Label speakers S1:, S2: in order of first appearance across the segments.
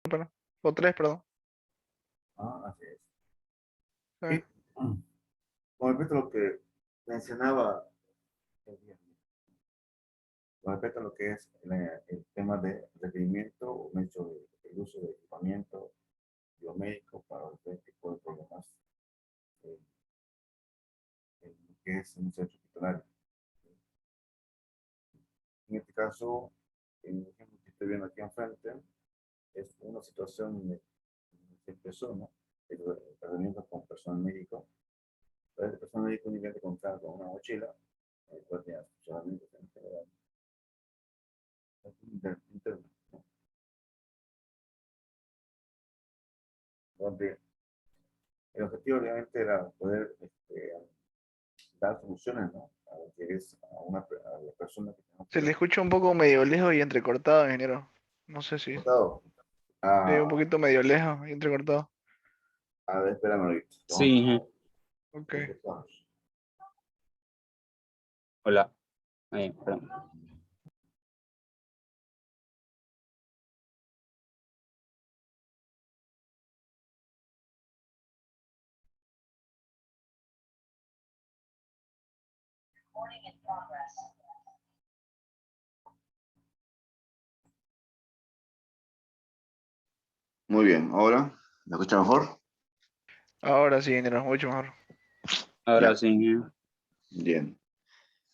S1: perdón. O tres, perdón.
S2: Así es.
S1: Sí.
S2: Y con respecto a lo que mencionaba el viernes, con respecto a lo que es el tema de requerimiento o hecho del uso de equipamiento biomédico para este tipo de problemas eh, en lo que es un centro hospitalario. En este caso, el ejemplo que estoy viendo aquí enfrente es una situación donde se empezó, ¿no? El tratamiento con personal médico. Entonces, el personal médico únicamente contaba con una mochila, cual tenía sus herramientas en general, interno, ¿no? Donde el objetivo obviamente era poder dar soluciones, ¿no? A lo que es a la persona que tenemos
S1: Se le
S2: que
S1: escucha un poco medio lejos y entrecortado, ingeniero. No sé si.
S2: votado.
S1: Sí, un
S2: Ah,
S1: poquito medio lejos y entrecortado.
S2: a ver, espérame ahorita. Vamos
S3: Sí,
S1: Ok.
S2: a escucharnos.
S3: hola. Perdón.
S2: Muy bien, ahora, ¿me escucha mejor?
S1: Ahora sí, ingeniero, mucho mejor.
S3: Ahora
S2: Ya,
S3: sí.
S2: bien.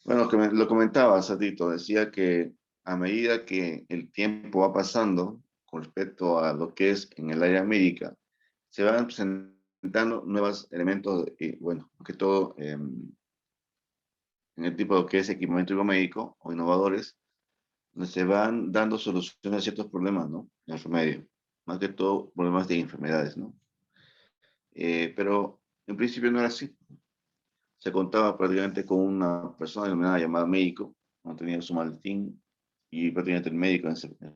S2: Bueno, que lo comentaba, Satito, decía que a medida que el tiempo va pasando con respecto a lo que es en el área médica, se van presentando nuevos elementos, bueno, que todo en el tipo de lo que es equipamiento biomédico o innovadores, donde se van dando soluciones a ciertos problemas, ¿no? En el remedio, más que todo problemas de enfermedades, ¿no? Pero en principio no era así. Se contaba prácticamente con una persona denominada llamada médico, no tenía su maletín y prácticamente el médico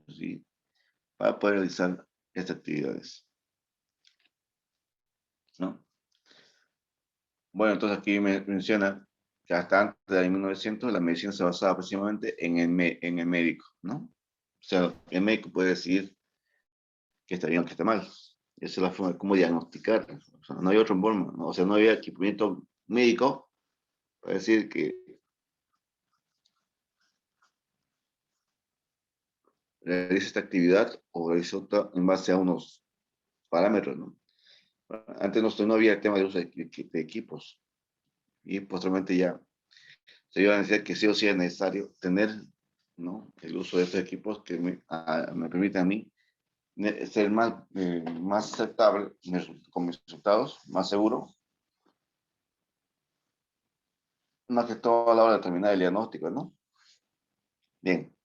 S2: sí, para poder realizar estas actividades, ¿no? Bueno, entonces aquí me menciona que hasta antes de 1900 la medicina se basaba precisamente en el médico, ¿no? O sea, el médico puede decir que está bien o que está mal. Esa es la forma de cómo diagnosticar. O sea, no hay otra forma, ¿no? O sea, no había equipamiento médico para decir que realiza esta actividad o realiza otra en base a unos parámetros, ¿no? Antes no había el tema de uso de equipos y posteriormente ya se iba a decir que sí o sí es necesario tener, ¿no? El uso de estos equipos que me permiten a mí ser más aceptable con mis resultados, más seguro, más que todo a la hora de terminar el diagnóstico, ¿no? Bien,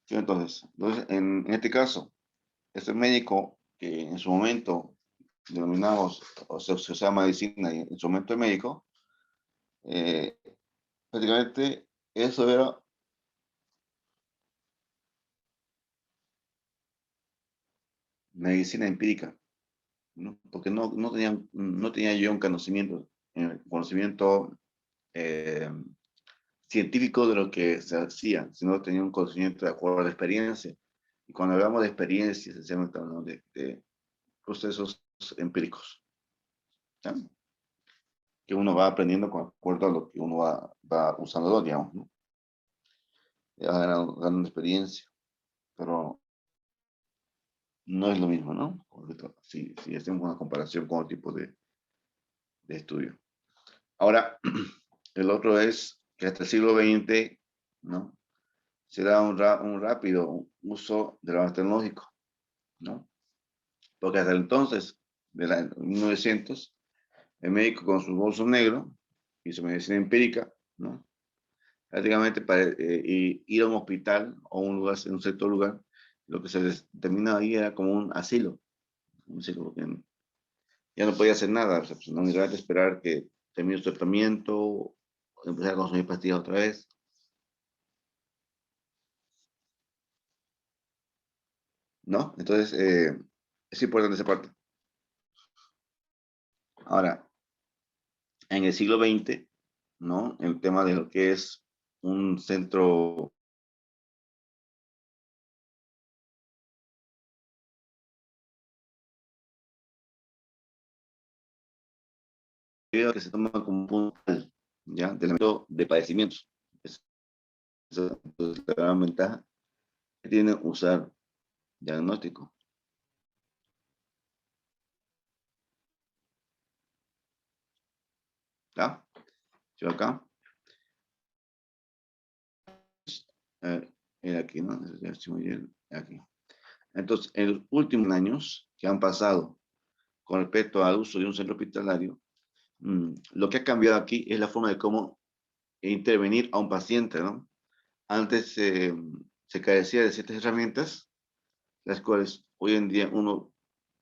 S2: sí, entonces en este caso, este médico que en su momento denominamos, o sea, se usaba medicina y en su momento el médico, eh, prácticamente eso era medicina empírica, ¿no? Porque no tenía yo un conocimiento eh, científico de lo que se hacía, sino tenía un conocimiento de acuerdo a la experiencia. Y cuando hablamos de experiencia, esencialmente hablamos de procesos empíricos, ¿ya? Que uno va aprendiendo con acuerdo a lo que uno va usando, digamos, ¿no? Ya ganando experiencia, pero no es lo mismo, ¿no? Si hacemos una comparación con otro tipo de estudio. Ahora, el otro es que hasta el siglo XX, ¿no? Se da un rápido uso del avance tecnológico, ¿no? Porque hasta el entonces, de la 1900, el médico con su bolso negro y su medicina empírica, ¿no? Prácticamente para ir a un hospital o un lugar, en un cierto lugar, lo que se determinaba ahí era como un asilo que ya no podía hacer nada, o sea, pues, no necesitaba esperar que termine su tratamiento, empezar a consumir pastillas otra vez, ¿no? Entonces, es importante esa parte. Ahora, en el siglo XX, ¿no? El tema de lo que es un centro que se toma como puntal, ¿ya? Del ámbito de padecimientos. Entonces, la gran ventaja que tiene usar diagnóstico. ¿Ya? Yo acá. Era aquí, ¿no? Ya estoy muy bien, aquí. Entonces, en los últimos años que han pasado con respecto al uso de un centro hospitalario, lo que ha cambiado aquí es la forma de cómo intervenir a un paciente, ¿no? Antes se carecía de ciertas herramientas, las cuales hoy en día uno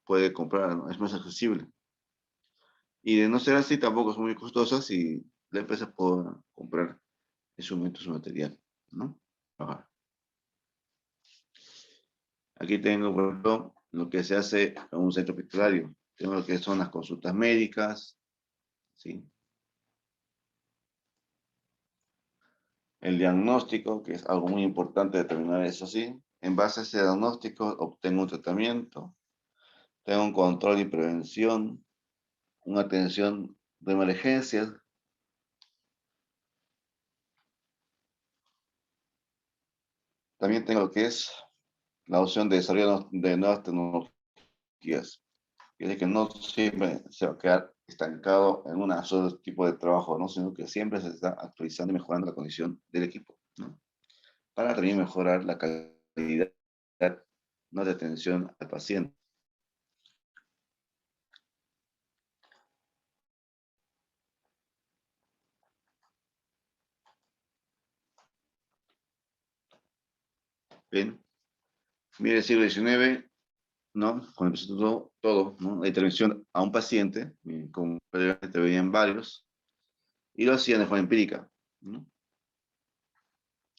S2: puede comprar, ¿no? Es más accesible. Y de no ser así, tampoco son muy costosas y la empresa puede comprar instrumentos o material, ¿no? Ajá. Aquí tengo, por ejemplo, lo que se hace en un centro hospitalario. Tengo lo que son las consultas médicas, ¿sí? El diagnóstico, que es algo muy importante determinar eso, sí. En base a ese diagnóstico, obtengo un tratamiento, tengo un control y prevención, una atención de emergencias. También tengo lo que es la opción de desarrollo de nuevas tecnologías. Quiere que no siempre se va a quedar estancado en un solo tipo de trabajo, ¿no? Sino que siempre se está actualizando y mejorando la condición del equipo, ¿no? Para también mejorar la calidad, ¿no?, de atención al paciente. Bien, mire el siglo XIX, ¿no? Cuando empezó todo, ¿no? La intervención a un paciente, como previamente veían varios, y lo hacían de forma empírica, ¿no?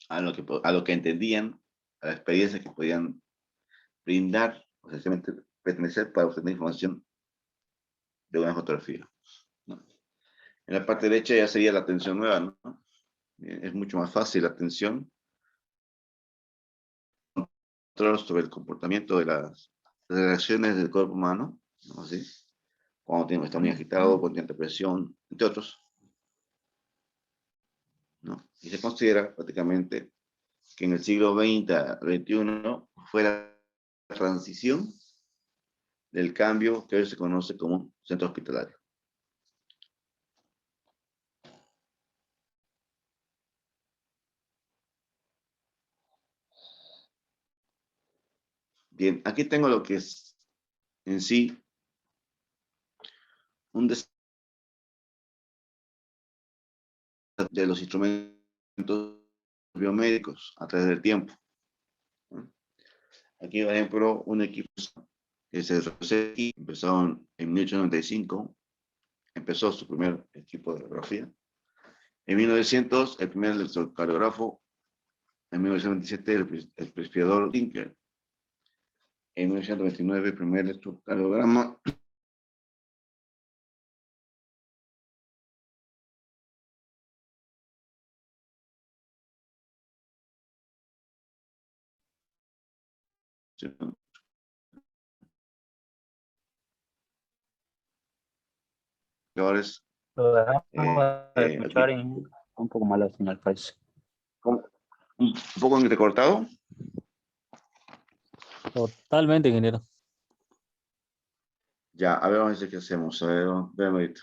S2: A lo que entendían, a la experiencia que podían brindar, o sencillamente pertenecer para obtener información de una fotografía, ¿no? En la parte derecha ya sería la atención nueva, ¿no? Es mucho más fácil la atención, control sobre el comportamiento de las reacciones del cuerpo humano, ¿no? Así, cuando está muy agitado, cuando tiene depresión, entre otros, ¿no? Y se considera prácticamente que en el siglo XX a XXI fue la transición del cambio que hoy se conoce como centro hospitalario. Bien, aquí tengo lo que es en sí un desarrollo de los instrumentos biomédicos a través del tiempo, ¿no? Aquí, por ejemplo, un equipo que se desarrolló aquí, empezó en 1895, empezó su primer equipo de radiografía. En 1900, el primer electrocardiógrafo. En 1927, el respirador Tinker. En 1929, el primer electrocardiograma.
S3: Lo dejamos de
S2: Aquí,
S3: escuchar en un poco más la señal, parece.
S2: un poco entrecortado.
S4: Totalmente, ingeniero.
S2: Ya, a ver, vamos a ver qué hacemos. A ver, veamos ahorita.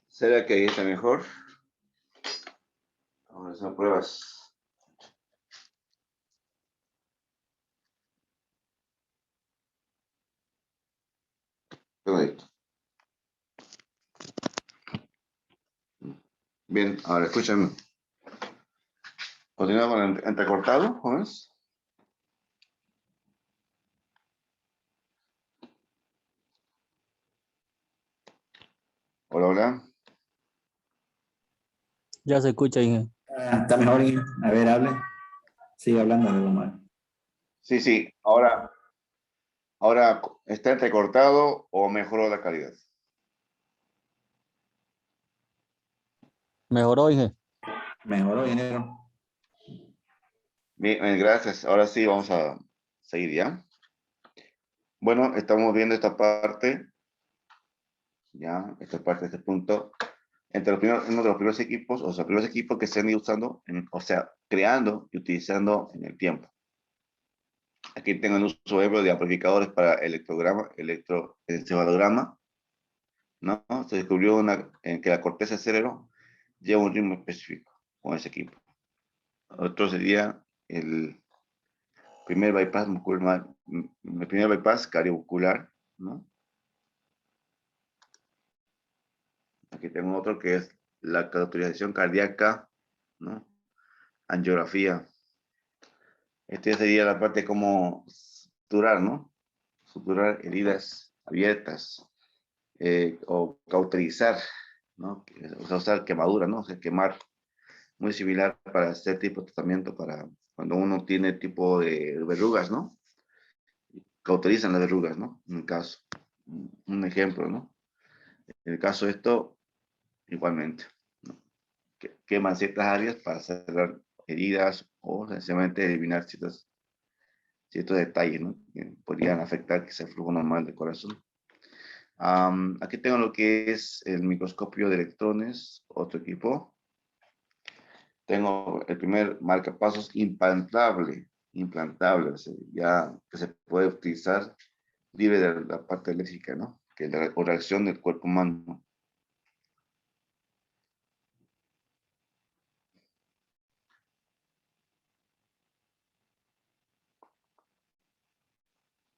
S2: ¿Será que ahí está mejor? Vamos a hacer pruebas. Perfecto. Bien, ahora escúchame. Continuamos con el entrecortado, jóvenes. Hola, hola.
S3: Ya se escucha, Inge.
S4: Está mejor, Inge. A ver, hable. Sigue hablando de Omar.
S2: Sí, sí. Ahora, ¿está entrecortado o mejoró la calidad?
S3: Mejoró, Inge.
S4: Mejoró, ingeniero.
S2: Bien, gracias. Ahora sí, vamos a seguir ya. Bueno, estamos viendo esta parte, ya, esta parte, este punto. Uno de los primeros equipos, o sea, primeros equipos que se han ido usando, o sea, creando y utilizando en el tiempo. Aquí tengo el uso ejemplo de amplificadores para electroencefalograma, ¿no? Se descubrió que la corteza del cerebro lleva un ritmo específico con ese equipo. Otro sería el primer bypass muscular, el primer bypass cardiovascular, ¿no? Aquí tengo otro que es la cauterización cardíaca, ¿no? Angiografía. Este sería la parte como suturar, ¿no? Suturar heridas abiertas o cauterizar, ¿no? O sea, usar quemadura, ¿no? O sea, quemar. Muy similar para este tipo de tratamiento para cuando uno tiene tipo de verrugas, ¿no? Cauterizan las verrugas, ¿no? En un caso. Un ejemplo, ¿no? En el caso de esto, igualmente, ¿no? Queman ciertas áreas para cerrar heridas o sencillamente eliminar ciertos detalles, ¿no? Que podrían afectar quizá el flujo normal del corazón. Aquí tengo lo que es el microscopio de electrones, otro equipo. Tengo el primer marcapasos implantable, o sea, ya que se puede utilizar libre de la parte eléctrica, ¿no? Que es la reacción del cuerpo humano.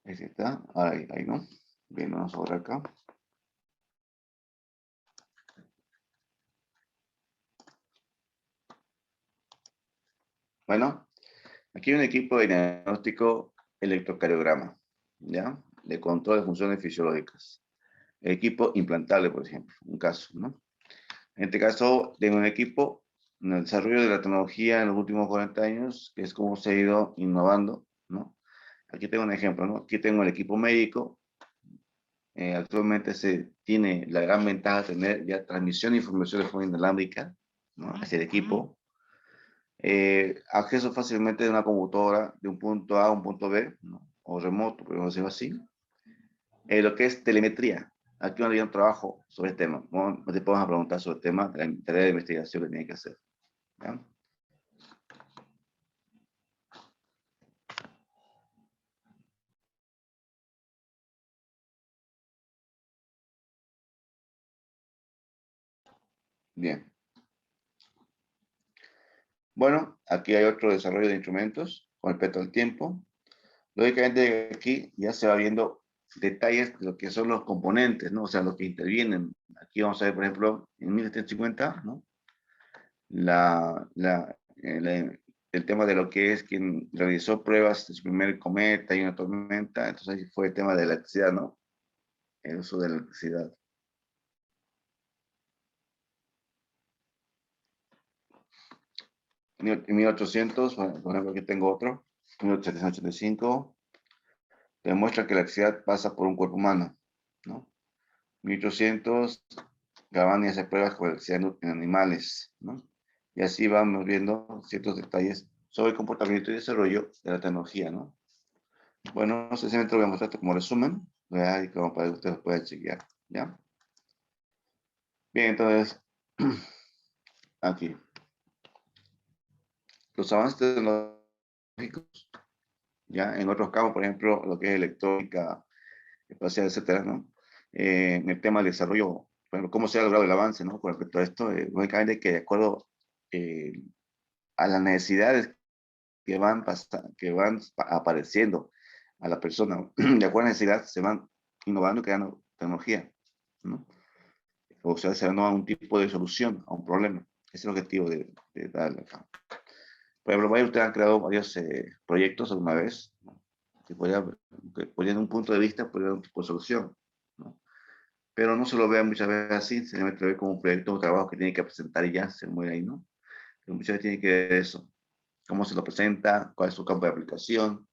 S2: Ahí está, ahí no. Bien, vamos ahora acá. Bueno, aquí hay un equipo de diagnóstico electrocardiograma, ¿ya? De control de funciones fisiológicas. Equipo implantable, por ejemplo, un caso, ¿no? En este caso, tengo un equipo en el desarrollo de la tecnología en los últimos 40 años, que es como se ha ido innovando, ¿no? Aquí tengo un ejemplo, ¿no? Aquí tengo el equipo médico. Actualmente se tiene la gran ventaja de tener ya transmisión de información de forma inalámbrica, ¿no? Hacia el equipo. Acceso fácilmente de una computadora de un punto A a un punto B, ¿no? O remoto, podemos decirlo así. Lo que es telemetría. Aquí no había un trabajo sobre el tema. ¿No? Te podemos preguntar sobre el tema de la tarea de investigación que tiene que hacer. ¿Ya? Bien. Bueno, aquí hay otro desarrollo de instrumentos con respecto al tiempo. Lógicamente aquí ya se va viendo detalles de lo que son los componentes, ¿no? O sea, los que intervienen. Aquí vamos a ver, por ejemplo, en 1750, ¿no? El tema de lo que es quien realizó pruebas de su primer cometa y una tormenta, entonces ahí fue el tema de la electricidad, ¿no? El uso de la electricidad. En 1800, por ejemplo, aquí tengo otro, 1785, demuestra que la electricidad pasa por un cuerpo humano, ¿no? 1800, Galvani hace pruebas con electricidad en animales, ¿no? Y así vamos viendo ciertos detalles sobre el comportamiento y desarrollo de la tecnología, ¿no? Bueno, sencillamente lo voy a mostrar como resumen, ¿verdad? Y como para que ustedes puedan chequear, ¿ya? Bien, entonces, aquí. Los avances tecnológicos, ¿ya? En otros campos, por ejemplo, lo que es electrónica, espacial, etcétera, ¿no? En el tema del desarrollo, por ejemplo, cómo se ha logrado el avance, ¿no? Con respecto a esto, lógicamente que de acuerdo eh, a las necesidades que van apareciendo a la persona, de acuerdo a la necesidad, se van innovando y creando tecnología, ¿no? O sea, se va a un tipo de solución a un problema. es el objetivo de darle acá. Por ejemplo, varios de ustedes han creado varios proyectos alguna vez, ¿no? Que podrían un punto de vista, podrían un tipo de solución, ¿no? Pero no se lo vean muchas veces así, se lo ve como un proyecto, un trabajo que tiene que presentar y ya, se muere ahí, ¿no? Pero muchas veces tiene que ver eso, cómo se lo presenta, cuál es su campo de aplicación.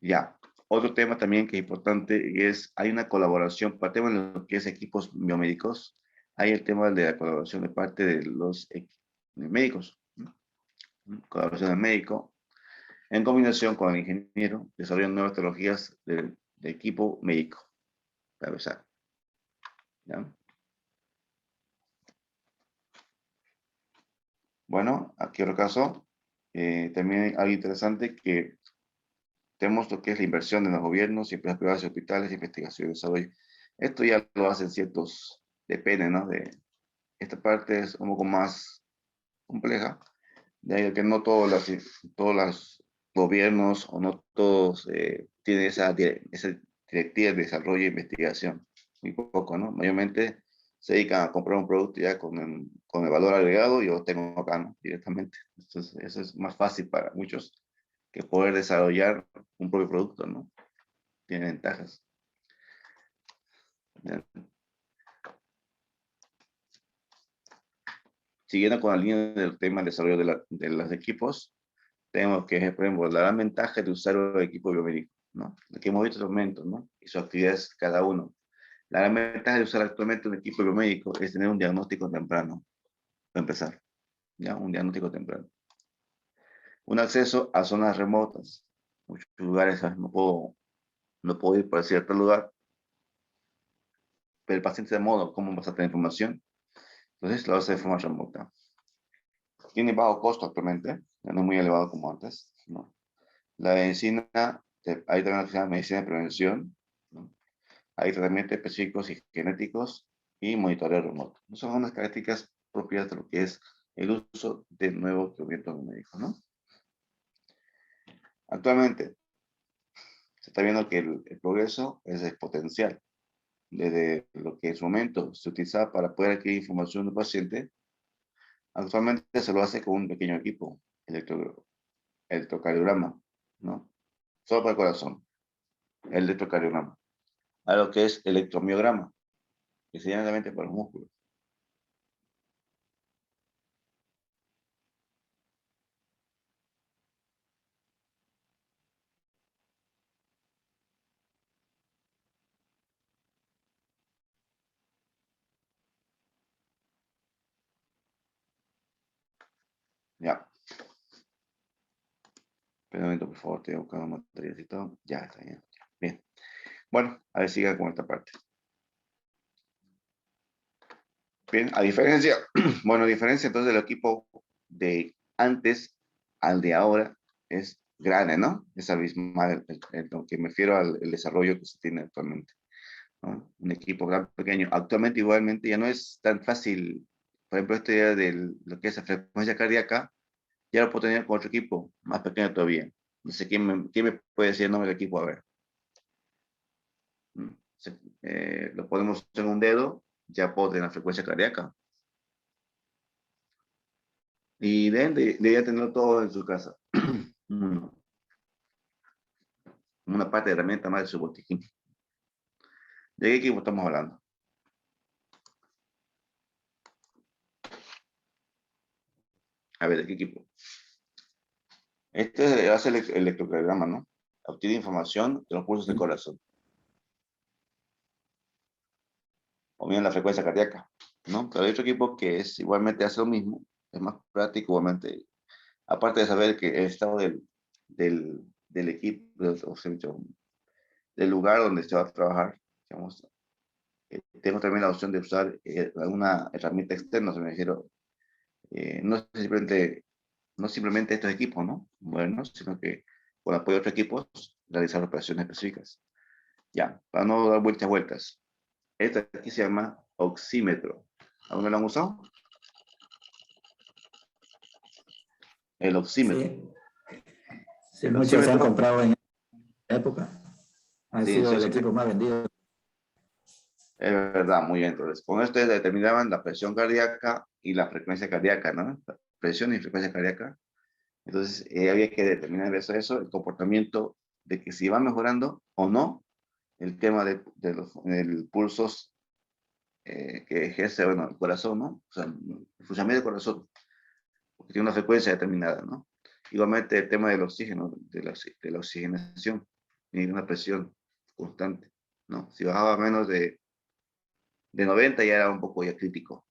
S2: Ya, otro tema también que es importante es, hay una colaboración, para el tema de lo que es equipos biomédicos, hay el tema de la colaboración de parte de los médicos, ¿no? Colaboración del médico, en combinación con el ingeniero, desarrollan nuevas tecnologías de equipo médico, para empezar, ¿ya? Bueno, aquí otro caso, también hay algo interesante que tenemos lo que es la inversión de los gobiernos y empresas privadas y hospitales, investigación y desarrollo. Esto ya lo hacen ciertos, depende, ¿no? Esta parte es un poco más compleja, de ahí que no todos los gobiernos o no todos tienen esa directiva de desarrollo e investigación. Muy poco, ¿no? Mayormente se dedican a comprar un producto ya con el valor agregado y yo lo tengo acá, ¿no? Directamente. Entonces, eso es más fácil para muchos que poder desarrollar un propio producto, ¿no? Tiene ventajas. Bien. Siguiendo con la línea del tema del desarrollo de los equipos, tenemos que, por ejemplo, la gran ventaja de usar un equipo biomédico, ¿no? Aquí hemos visto los momentos, ¿no? Y sus actividades cada uno. La gran ventaja de usar actualmente un equipo biomédico es tener un diagnóstico temprano, para empezar, ¿ya? Un diagnóstico temprano. Un acceso a zonas remotas. Muchos lugares no puedo ir para cierto lugar, pero el paciente de modo, ¿cómo vas a tener información? Entonces lo hace de forma remota. Tiene bajo costo actualmente, ya no es muy elevado como antes, ¿no? La medicina, hay también la que se llama medicina de prevención, ¿no? Hay tratamientos específicos y genéticos y monitoreo remoto. No son unas características propias de lo que es el uso de nuevos tratamientos médicos, ¿no? Actualmente se está viendo que el progreso es exponencial. Desde lo que en su momento se utilizaba para poder adquirir información del paciente, actualmente se lo hace con un pequeño equipo, electrocardiograma, ¿no? Solo para el corazón, el electrocardiograma. A lo que es electromiograma, que se llama solamente para los músculos. Ya. Espera un momento, por favor, estoy buscando materiales y todo. Ya está bien. Bien. Bueno, a ver, siga con esta parte. Bien, a diferencia, bueno, a diferencia entonces del equipo de antes al de ahora es grande, ¿no? Es abismal lo que me refiero al el desarrollo que se tiene actualmente, ¿no? Un equipo gran, pequeño. Actualmente igualmente ya no es tan fácil, por ejemplo, esta idea de lo que es la frecuencia cardíaca, ya lo puedo tener con otro equipo más pequeño todavía. No sé quién me puede decir el nombre del equipo, a ver. Lo ponemos en un dedo, ya puedo tener la frecuencia cardíaca. Y debería tenerlo todo en su casa. Una parte de herramienta más de su botiquín. ¿De qué equipo estamos hablando? A ver, ¿de qué equipo? Este hace el electrocardiograma, ¿no? Obtiene información de los pulsos del corazón. O bien la frecuencia cardíaca, ¿no? Pero hay otro equipo que es igualmente hace lo mismo, es más práctico igualmente. Aparte de saber que el estado del equipo, o sea, del lugar donde se va a trabajar, digamos, tengo también la opción de usar una herramienta externa, se me dijeron, no simplemente estos equipos, ¿no? Bueno, sino que con apoyo de otros equipos, realizar operaciones específicas. Ya, para no dar vueltas. Este aquí se llama oxímetro. ¿Aún lo han usado? El oxímetro.
S4: Sí, sí,
S2: El
S4: muchos se han
S2: oxímetro,
S4: comprado en esa época. Ha
S2: sí,
S4: sido
S2: sí,
S4: el
S2: sí,
S4: equipo más vendido.
S2: Es verdad, muy bien. Entonces, con esto determinaban la presión cardíaca y la frecuencia cardíaca, ¿no? La presión y frecuencia cardíaca. Entonces, había que determinar eso, el comportamiento de que si va mejorando o no el tema de los pulsos que ejerce, bueno, el corazón, ¿no? O sea, el funcionamiento del corazón, porque tiene una frecuencia determinada, ¿no? Igualmente el tema del oxígeno, de la oxigenación y una presión constante, ¿no? Si bajaba menos de 90 ya era un poco ya crítico.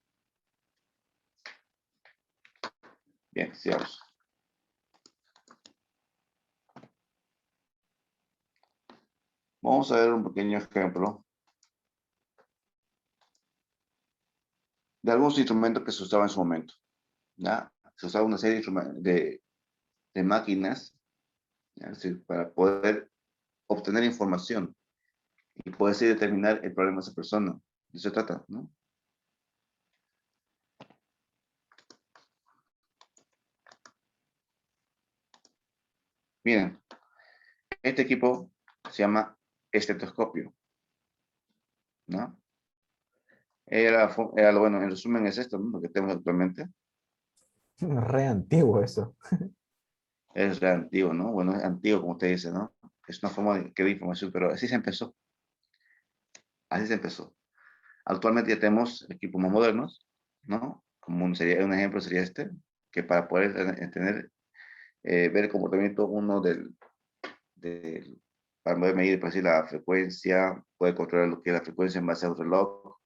S2: Bien, sigamos. Vamos a ver un pequeño ejemplo de algunos instrumentos que se usaban en su momento, ¿ya? Se usaba una serie de máquinas, ¿ya? Es decir, para poder obtener información y poder así determinar el problema de esa persona. De eso se trata, ¿no? Miren, este equipo se llama estetoscopio, ¿no? Bueno, en resumen es esto, ¿no? Lo que tenemos actualmente.
S5: Re antiguo eso.
S2: Es re antiguo, ¿no? Bueno, es antiguo, como usted dice, ¿no? Es una forma de que de información, pero así se empezó. Así se empezó. Actualmente ya tenemos equipos más modernos, ¿no? Como un ejemplo sería este, que para poder ver el comportamiento uno para poder medir, por decir, la frecuencia, puede controlar lo que es la frecuencia en base a un reloj,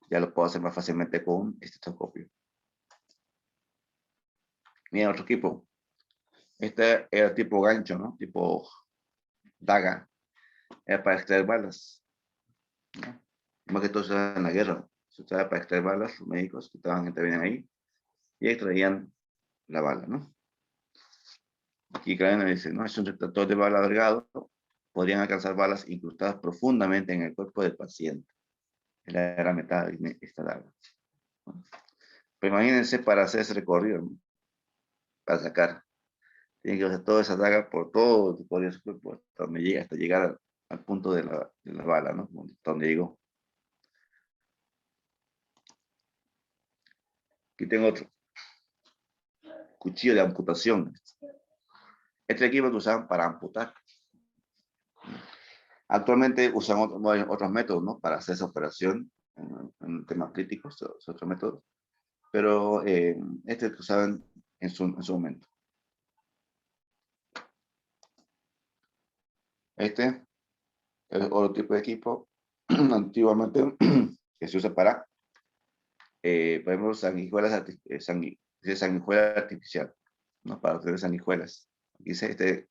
S2: ya lo puedo hacer más fácilmente con un estetoscopio. Mira, otro equipo. Este era tipo gancho, ¿no? Tipo daga. Era para extraer balas, ¿no? Más que todo se usaba en la guerra. Se usaba para extraer balas, los médicos que intervenían ahí y extraían la bala, ¿no? Aquí Cadena dice, no, es un retractor de bala delgado, podrían alcanzar balas incrustadas profundamente en el cuerpo del paciente. La metal esta daga. Pero imagínense para hacer ese recorrido, ¿no? Para sacar. Tienen que usar toda esa daga por todo el cuerpo de su cuerpo, hasta donde llega, hasta llegar al punto de la bala, ¿no? Donde llegó. Aquí tengo otro. Cuchillo de amputación. Este equipo que usaban para amputar. Actualmente usan otros métodos, ¿no? Para hacer esa operación en temas críticos, otros métodos. Pero este que usaban en su momento. Este es otro tipo de equipo, antiguamente, que se usa para, por ejemplo, sanguijuela artificial, ¿no? Para obtener sanguijuelas. Dice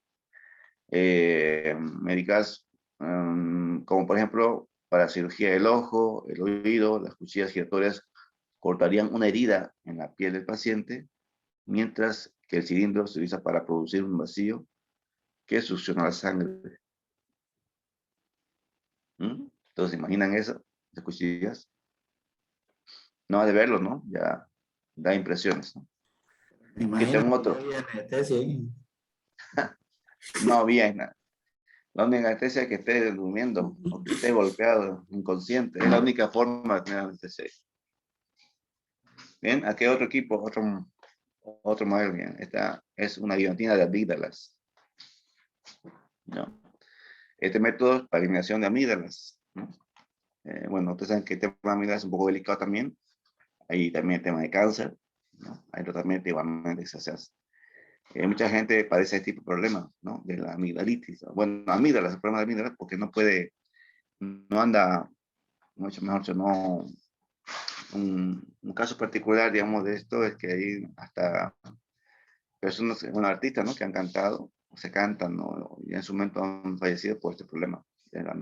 S2: médicas, como por ejemplo, para cirugía del ojo, el oído, las cuchillas giratorias cortarían una herida en la piel del paciente, mientras que el cilindro se utiliza para producir un vacío que succiona la sangre. Entonces, ¿imaginan eso? Las cuchillas. No ha de verlo, ¿no? Ya da impresiones, ¿no?
S4: Me
S2: Aquí
S4: imagino
S2: tengo
S4: que no
S2: otro.
S4: había anestesia ahí.
S2: No había nada. La única anestesia es que esté durmiendo o que esté golpeado, inconsciente. Es la única forma de tener anestesia. Bien, aquí hay otro equipo, otro modelo. Bien. Esta es una guillotina de amígdalas, ¿no? Este método es para eliminación de amígdalas, ¿no? Bueno, ustedes saben que el tema de amígdalas es un poco delicado también. Hay también el tema de cáncer, ¿no? Hay tratamiento igualmente que se hace. Mucha gente padece este tipo de problemas, ¿no? De la amigdalitis. Bueno, amígdalas, el problema de amígdalas, porque no anda, mucho mejor dicho, no. Un caso particular, digamos, de esto es que hay hasta personas, bueno, artistas, ¿no? Que han cantado, o se cantan, ¿no? Y en su momento han fallecido por este problema de la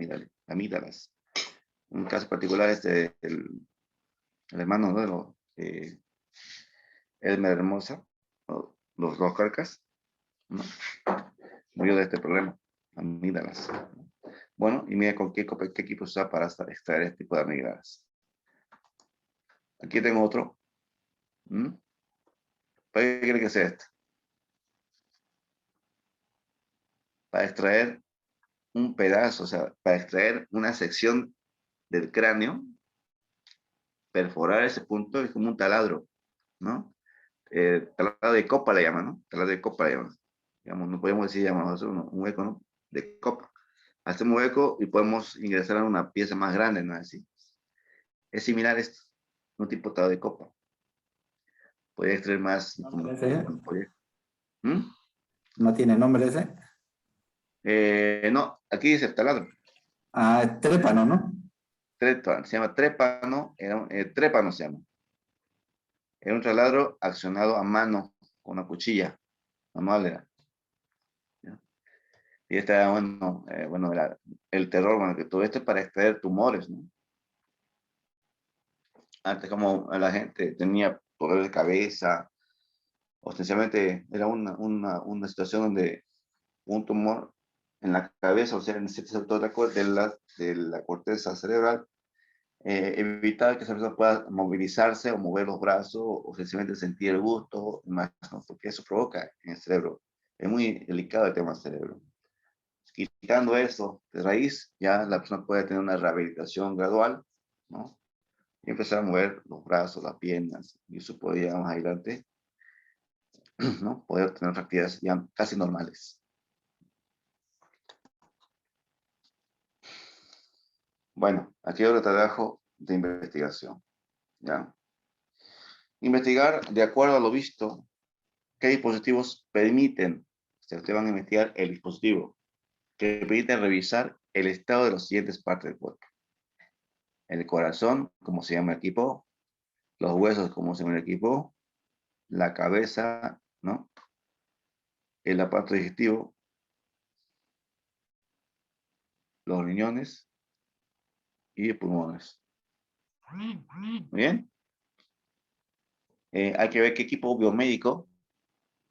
S2: amígdalas. Un caso particular es el hermano, ¿no? Elmer Hermosa, los dos carcas, ¿no? Murió de este problema, amígdalas. Bueno, y mira con qué equipo usa para extraer este tipo de amígdalas. Aquí tengo otro. ¿Para qué quiere que sea esto? Para extraer un pedazo, o sea, para extraer una sección del cráneo, perforar ese punto es como un taladro, ¿no? Taladro de copa le llaman, ¿no? Taladro de copa le llaman. Digamos, no podemos decir, llamamos hacer un hueco, ¿no? De copa. Hacemos un hueco y podemos ingresar a una pieza más grande, ¿no? Así. Es similar a esto, un tipo de taladro de copa. Puede extraer más.
S4: ¿Nombre ese?
S2: ¿Mm?
S4: ¿No tiene nombre ese?
S2: No, aquí dice taladro.
S4: Ah, es trépano, ¿no?
S2: Trépano, se llama trépano, trépano se llama. Era un taladro accionado a mano con una cuchilla manual era. ¿Ya? Y este era, bueno, el terror, bueno, que todo esto es para extraer tumores, ¿no? Antes como la gente tenía dolor de cabeza, ostensiblemente era una situación donde un tumor en la cabeza, o sea, en cierto sector de la corteza cerebral, evitar que esa persona pueda movilizarse o mover los brazos o sencillamente sentir el gusto, más, ¿no? Porque eso provoca en el cerebro. Es muy delicado el tema del cerebro. Quitando eso de raíz, ya la persona puede tener una rehabilitación gradual, ¿no? Y empezar a mover los brazos, las piernas, y eso podría más adelante, ¿no? Poder tener actividades ya casi normales. Bueno, aquí hay otro trabajo de investigación, ¿ya? Investigar de acuerdo a lo visto, qué dispositivos permiten, ustedes van a investigar el dispositivo, que permiten revisar el estado de las siguientes partes del cuerpo. El corazón, como se llama el equipo, los huesos, como se llama el equipo, la cabeza, ¿no? El aparato digestivo, los riñones y pulmones. Muy bien. Hay que ver qué equipo biomédico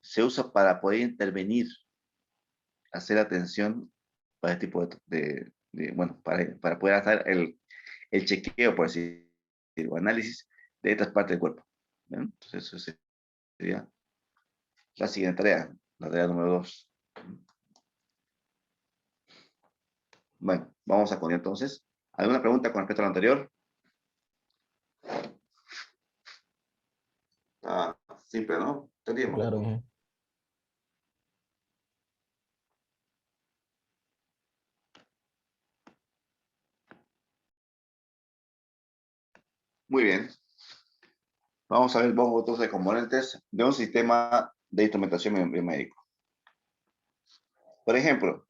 S2: se usa para poder intervenir, hacer atención para este tipo bueno, para poder hacer el chequeo, por así decirlo, análisis de estas partes del cuerpo. ¿Bien? Entonces, eso sería la siguiente tarea, la tarea número 2. Bueno, vamos a poner entonces. ¿Alguna pregunta con respecto a lo anterior? Ah, simple, ¿no? Entendimos.
S5: Claro, Inge.
S2: Muy bien. Vamos a ver otros de componentes de un sistema de instrumentación biomédico. Por ejemplo,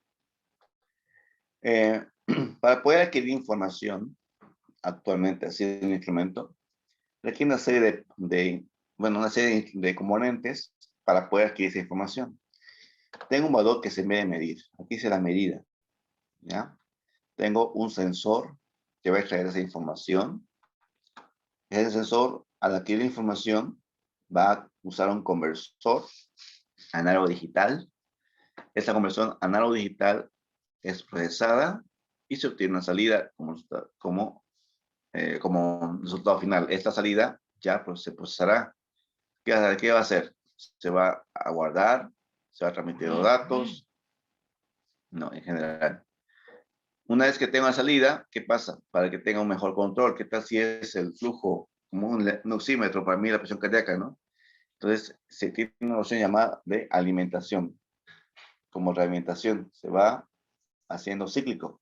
S2: para poder adquirir información, actualmente así de un instrumento, requiere una serie una serie de componentes para poder adquirir esa información. Tengo un valor que se me debe medir. Aquí dice la medida, ¿ya? Tengo un sensor que va a extraer esa información. Ese sensor, al adquirir la información, va a usar un conversor análogo digital. Esta conversión análogo digital es procesada y se obtiene una salida como resultado final. Esta salida ya se procesará. ¿Qué va a hacer? Se va a guardar, se va a transmitir los datos, no, en general. Una vez que tenga salida, ¿qué pasa? Para que tenga un mejor control, ¿qué tal si es el flujo como un oxímetro para mí la presión cardíaca, ¿no? Entonces, se tiene una opción llamada de alimentación. Como realimentación, se va haciendo cíclico,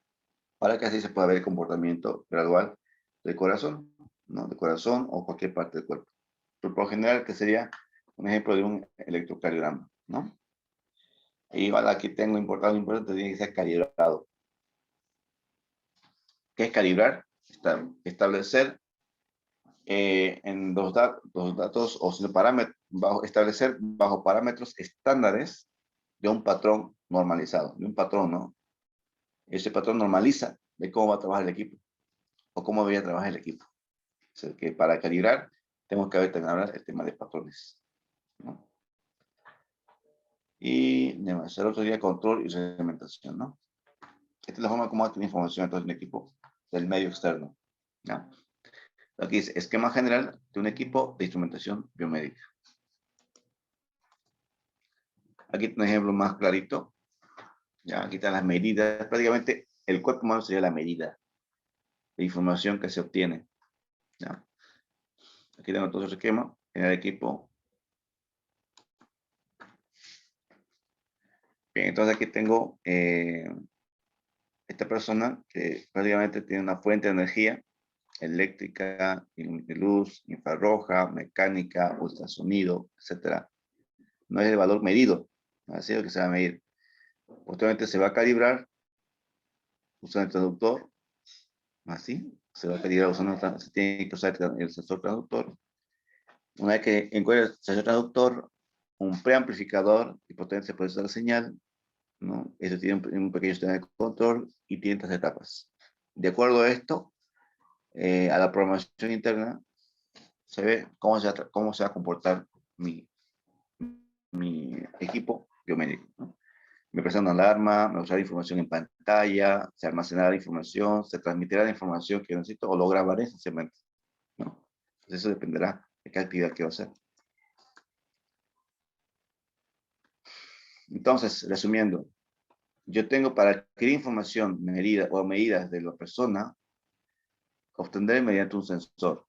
S2: para que así se pueda ver el comportamiento gradual del corazón, ¿no? Del corazón o cualquier parte del cuerpo. Pero por lo general, que sería un ejemplo de un electrocardiograma, ¿no? Y igual aquí tengo importante, tiene que ser calibrado. ¿Qué es calibrar? Establecer en dos datos o parámetros, establecer bajo parámetros estándares de un patrón normalizado, de un patrón, ¿no? Ese patrón normaliza de cómo va a trabajar el equipo o cómo debería trabajar el equipo. O sea, que para calibrar tenemos que hablar el tema de patrones, ¿no? Y el otro día control y reglamentación, ¿no? Esta es la forma como obtener información entonces, de un equipo del medio externo, ¿no? Aquí dice esquema general de un equipo de instrumentación biomédica. Aquí está un ejemplo más clarito. Ya, aquí están las medidas. Prácticamente el cuerpo humano sería la medida de información que se obtiene. ¿Ya? Aquí tengo todo el esquema, en el equipo. Bien, entonces aquí tengo esta persona que prácticamente tiene una fuente de energía eléctrica, de luz, infrarroja, mecánica, ultrasonido, etcétera. No es el valor medido, así es lo que se va a medir. Posteriormente se va a calibrar usando el traductor, así, se va a calibrar usando, se tiene que usar el sensor traductor. Una vez que encuentre el sensor traductor, un preamplificador, y posteriormente se puede usar la señal, ¿no? Eso tiene un pequeño sistema de control y tiene estas etapas. De acuerdo a esto, a la programación interna, se ve cómo se va a comportar mi equipo biomédico, ¿no? Me presenta una alarma, me usará información en pantalla, se almacenará la información, se transmitirá la información que yo necesito o lo grabaré sencillamente, ¿no? Entonces eso dependerá de qué actividad quiero hacer. Entonces, resumiendo, yo tengo para adquirir información medida o medidas de la persona, obtendré mediante un sensor,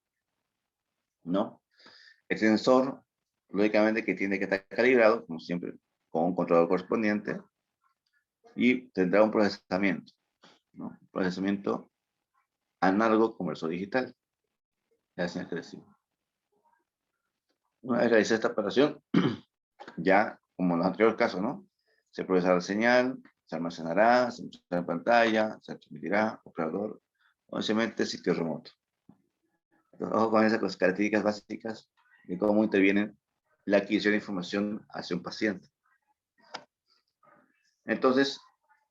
S2: ¿no? El sensor, lógicamente, que tiene que estar calibrado, como siempre, con un controlador correspondiente, y tendrá un procesamiento, ¿no? Un procesamiento análogo conversor digital. La señal que recibo. Una vez realizada esta operación, ya como en los anteriores casos, ¿no? Se procesará la señal, se almacenará, se mostrará en pantalla, se transmitirá, operador, o simplemente sitio remoto. Entonces, ojo con esas características básicas de cómo interviene la adquisición de información hacia un paciente. Entonces,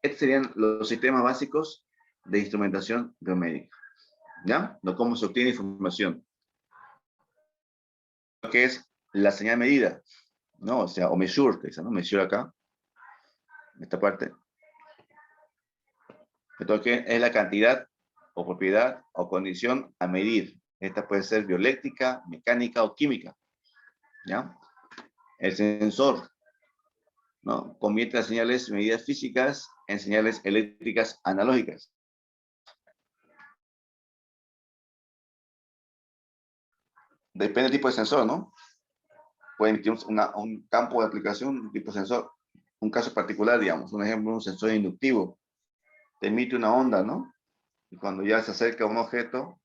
S2: estos serían los sistemas básicos de instrumentación biomédica, ¿ya? No cómo se obtiene información. Lo que es la señal medida, ¿no? O sea, o measure, que dice, ¿no? Measure acá, en esta parte. Entonces, ¿qué es la cantidad o propiedad o condición a medir? Esta puede ser bioeléctrica, mecánica o química, ¿ya? El sensor, ¿no? Convierte las señales medidas físicas en señales eléctricas analógicas. Depende del tipo de sensor, ¿no? Puede emitir un campo de aplicación, un tipo de sensor. Un caso particular, digamos, un ejemplo, un sensor inductivo. Te emite una onda, ¿no? Y cuando ya se acerca a un objeto,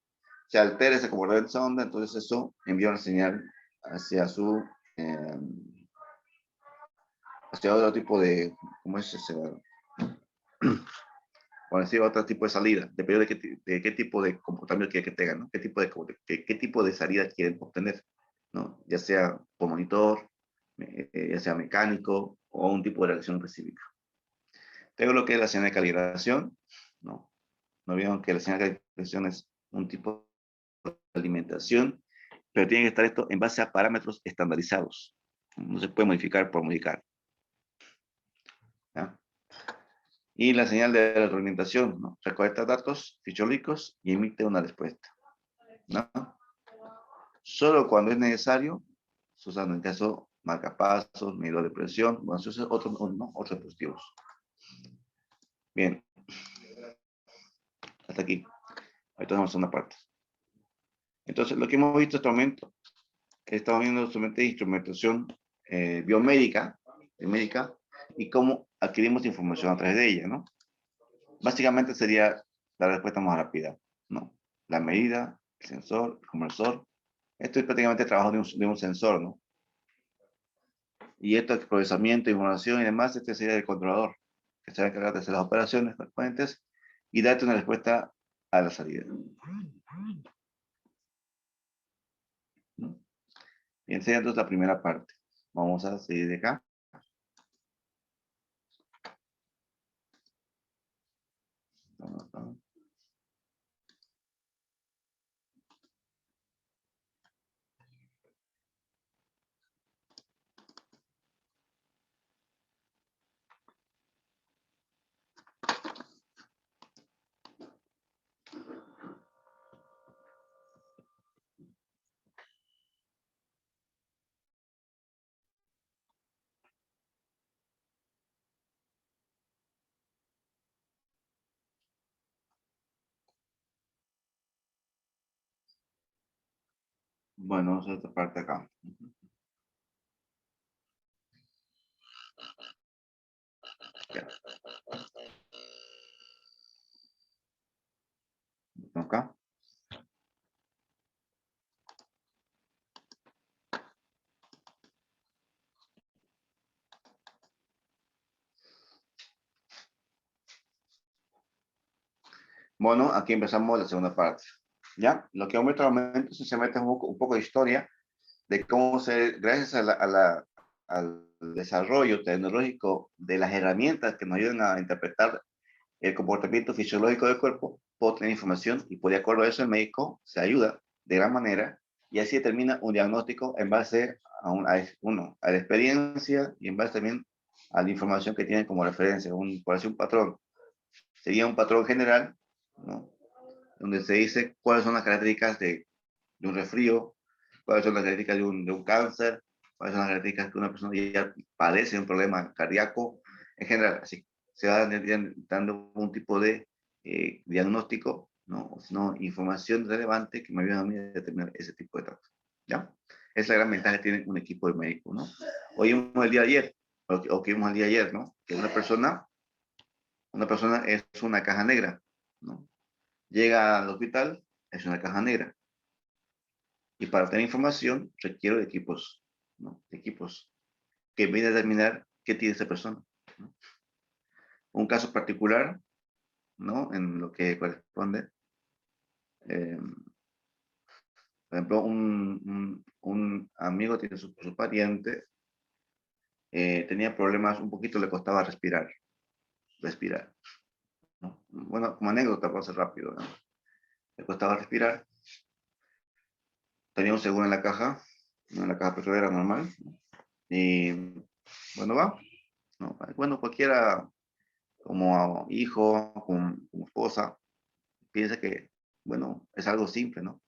S2: se altera ese comportamiento de esa onda, entonces eso envía una señal hacia hacia otro tipo de, ¿cómo es ese? Por decir, otro tipo de salida, depende de qué tipo de comportamiento quiere que tengan, ¿no? Qué tipo de salida quieren obtener, ¿no? Ya sea por monitor, ya sea mecánico o un tipo de reacción específica. Tengo lo que es la señal de calibración, ¿no? No vieron que la señal de calibración es un tipo de alimentación, pero tiene que estar esto en base a parámetros estandarizados. No se puede modificar por modificar, ¿ya? Y la señal de retroalimentación, ¿no? Recolecta datos fisiológicos y emite una respuesta, ¿no? Solo cuando es necesario, se usan en el caso marcapasos, medidor de presión, bueno, se usan otros dispositivos. Bien, hasta aquí. Ahorita vamos a una parte. Entonces, lo que hemos visto hasta el momento, estamos viendo solamente instrumentación biomédica, y cómo adquirimos información a través de ella, ¿no? Básicamente sería la respuesta más rápida, ¿no? La medida, el sensor, el conversor. Esto es prácticamente el trabajo de un sensor, ¿no? Y esto es procesamiento, información y demás, este sería el controlador, que se va a encargar de hacer las operaciones correspondientes y darte una respuesta a la salida. ¿No? Bien, sería entonces la primera parte. Vamos a seguir de acá. Bueno, vamos a esta parte acá. Ya. Acá. Bueno, aquí empezamos la segunda parte. ¿Ya? Lo que muestra el momento se mete un poco de historia de cómo gracias al desarrollo tecnológico de las herramientas que nos ayudan a interpretar el comportamiento fisiológico del cuerpo, puedo tener información y por de acuerdo a eso el médico se ayuda de gran manera y así determina un diagnóstico en base a la experiencia y en base también a la información que tiene como referencia, por así un patrón. Sería un patrón general, ¿no? Donde se dice cuáles son las características de un resfrío, cuáles son las características de un cáncer, cuáles son las características que una persona ya padece un problema cardíaco, en general, así se va dando un tipo de diagnóstico, ¿no? O sino información relevante que me ayuda a mí a determinar ese tipo de trato, ¿ya? Es la gran ventaja que tiene un equipo de médicos, ¿no? Hoy vimos el día de ayer, o que vimos el día de ayer, ¿no? Que una persona es una caja negra, ¿no? Llega al hospital, es una caja negra. Y para obtener información requiero de equipos, ¿no? Equipos que vienen a determinar qué tiene esta persona, ¿no? Un caso particular, ¿no? En lo que corresponde. Por ejemplo, un amigo tiene su pariente, tenía problemas, un poquito le costaba respirar, ¿no? Bueno, como anécdota, puedo ser rápido, ¿no? Le costaba respirar, tenía un seguro en la caja, ¿no? En la caja petrolera normal, ¿no? Y bueno, va, ¿no? Bueno, cualquiera como hijo, como esposa, piensa que, bueno, es algo simple, ¿no?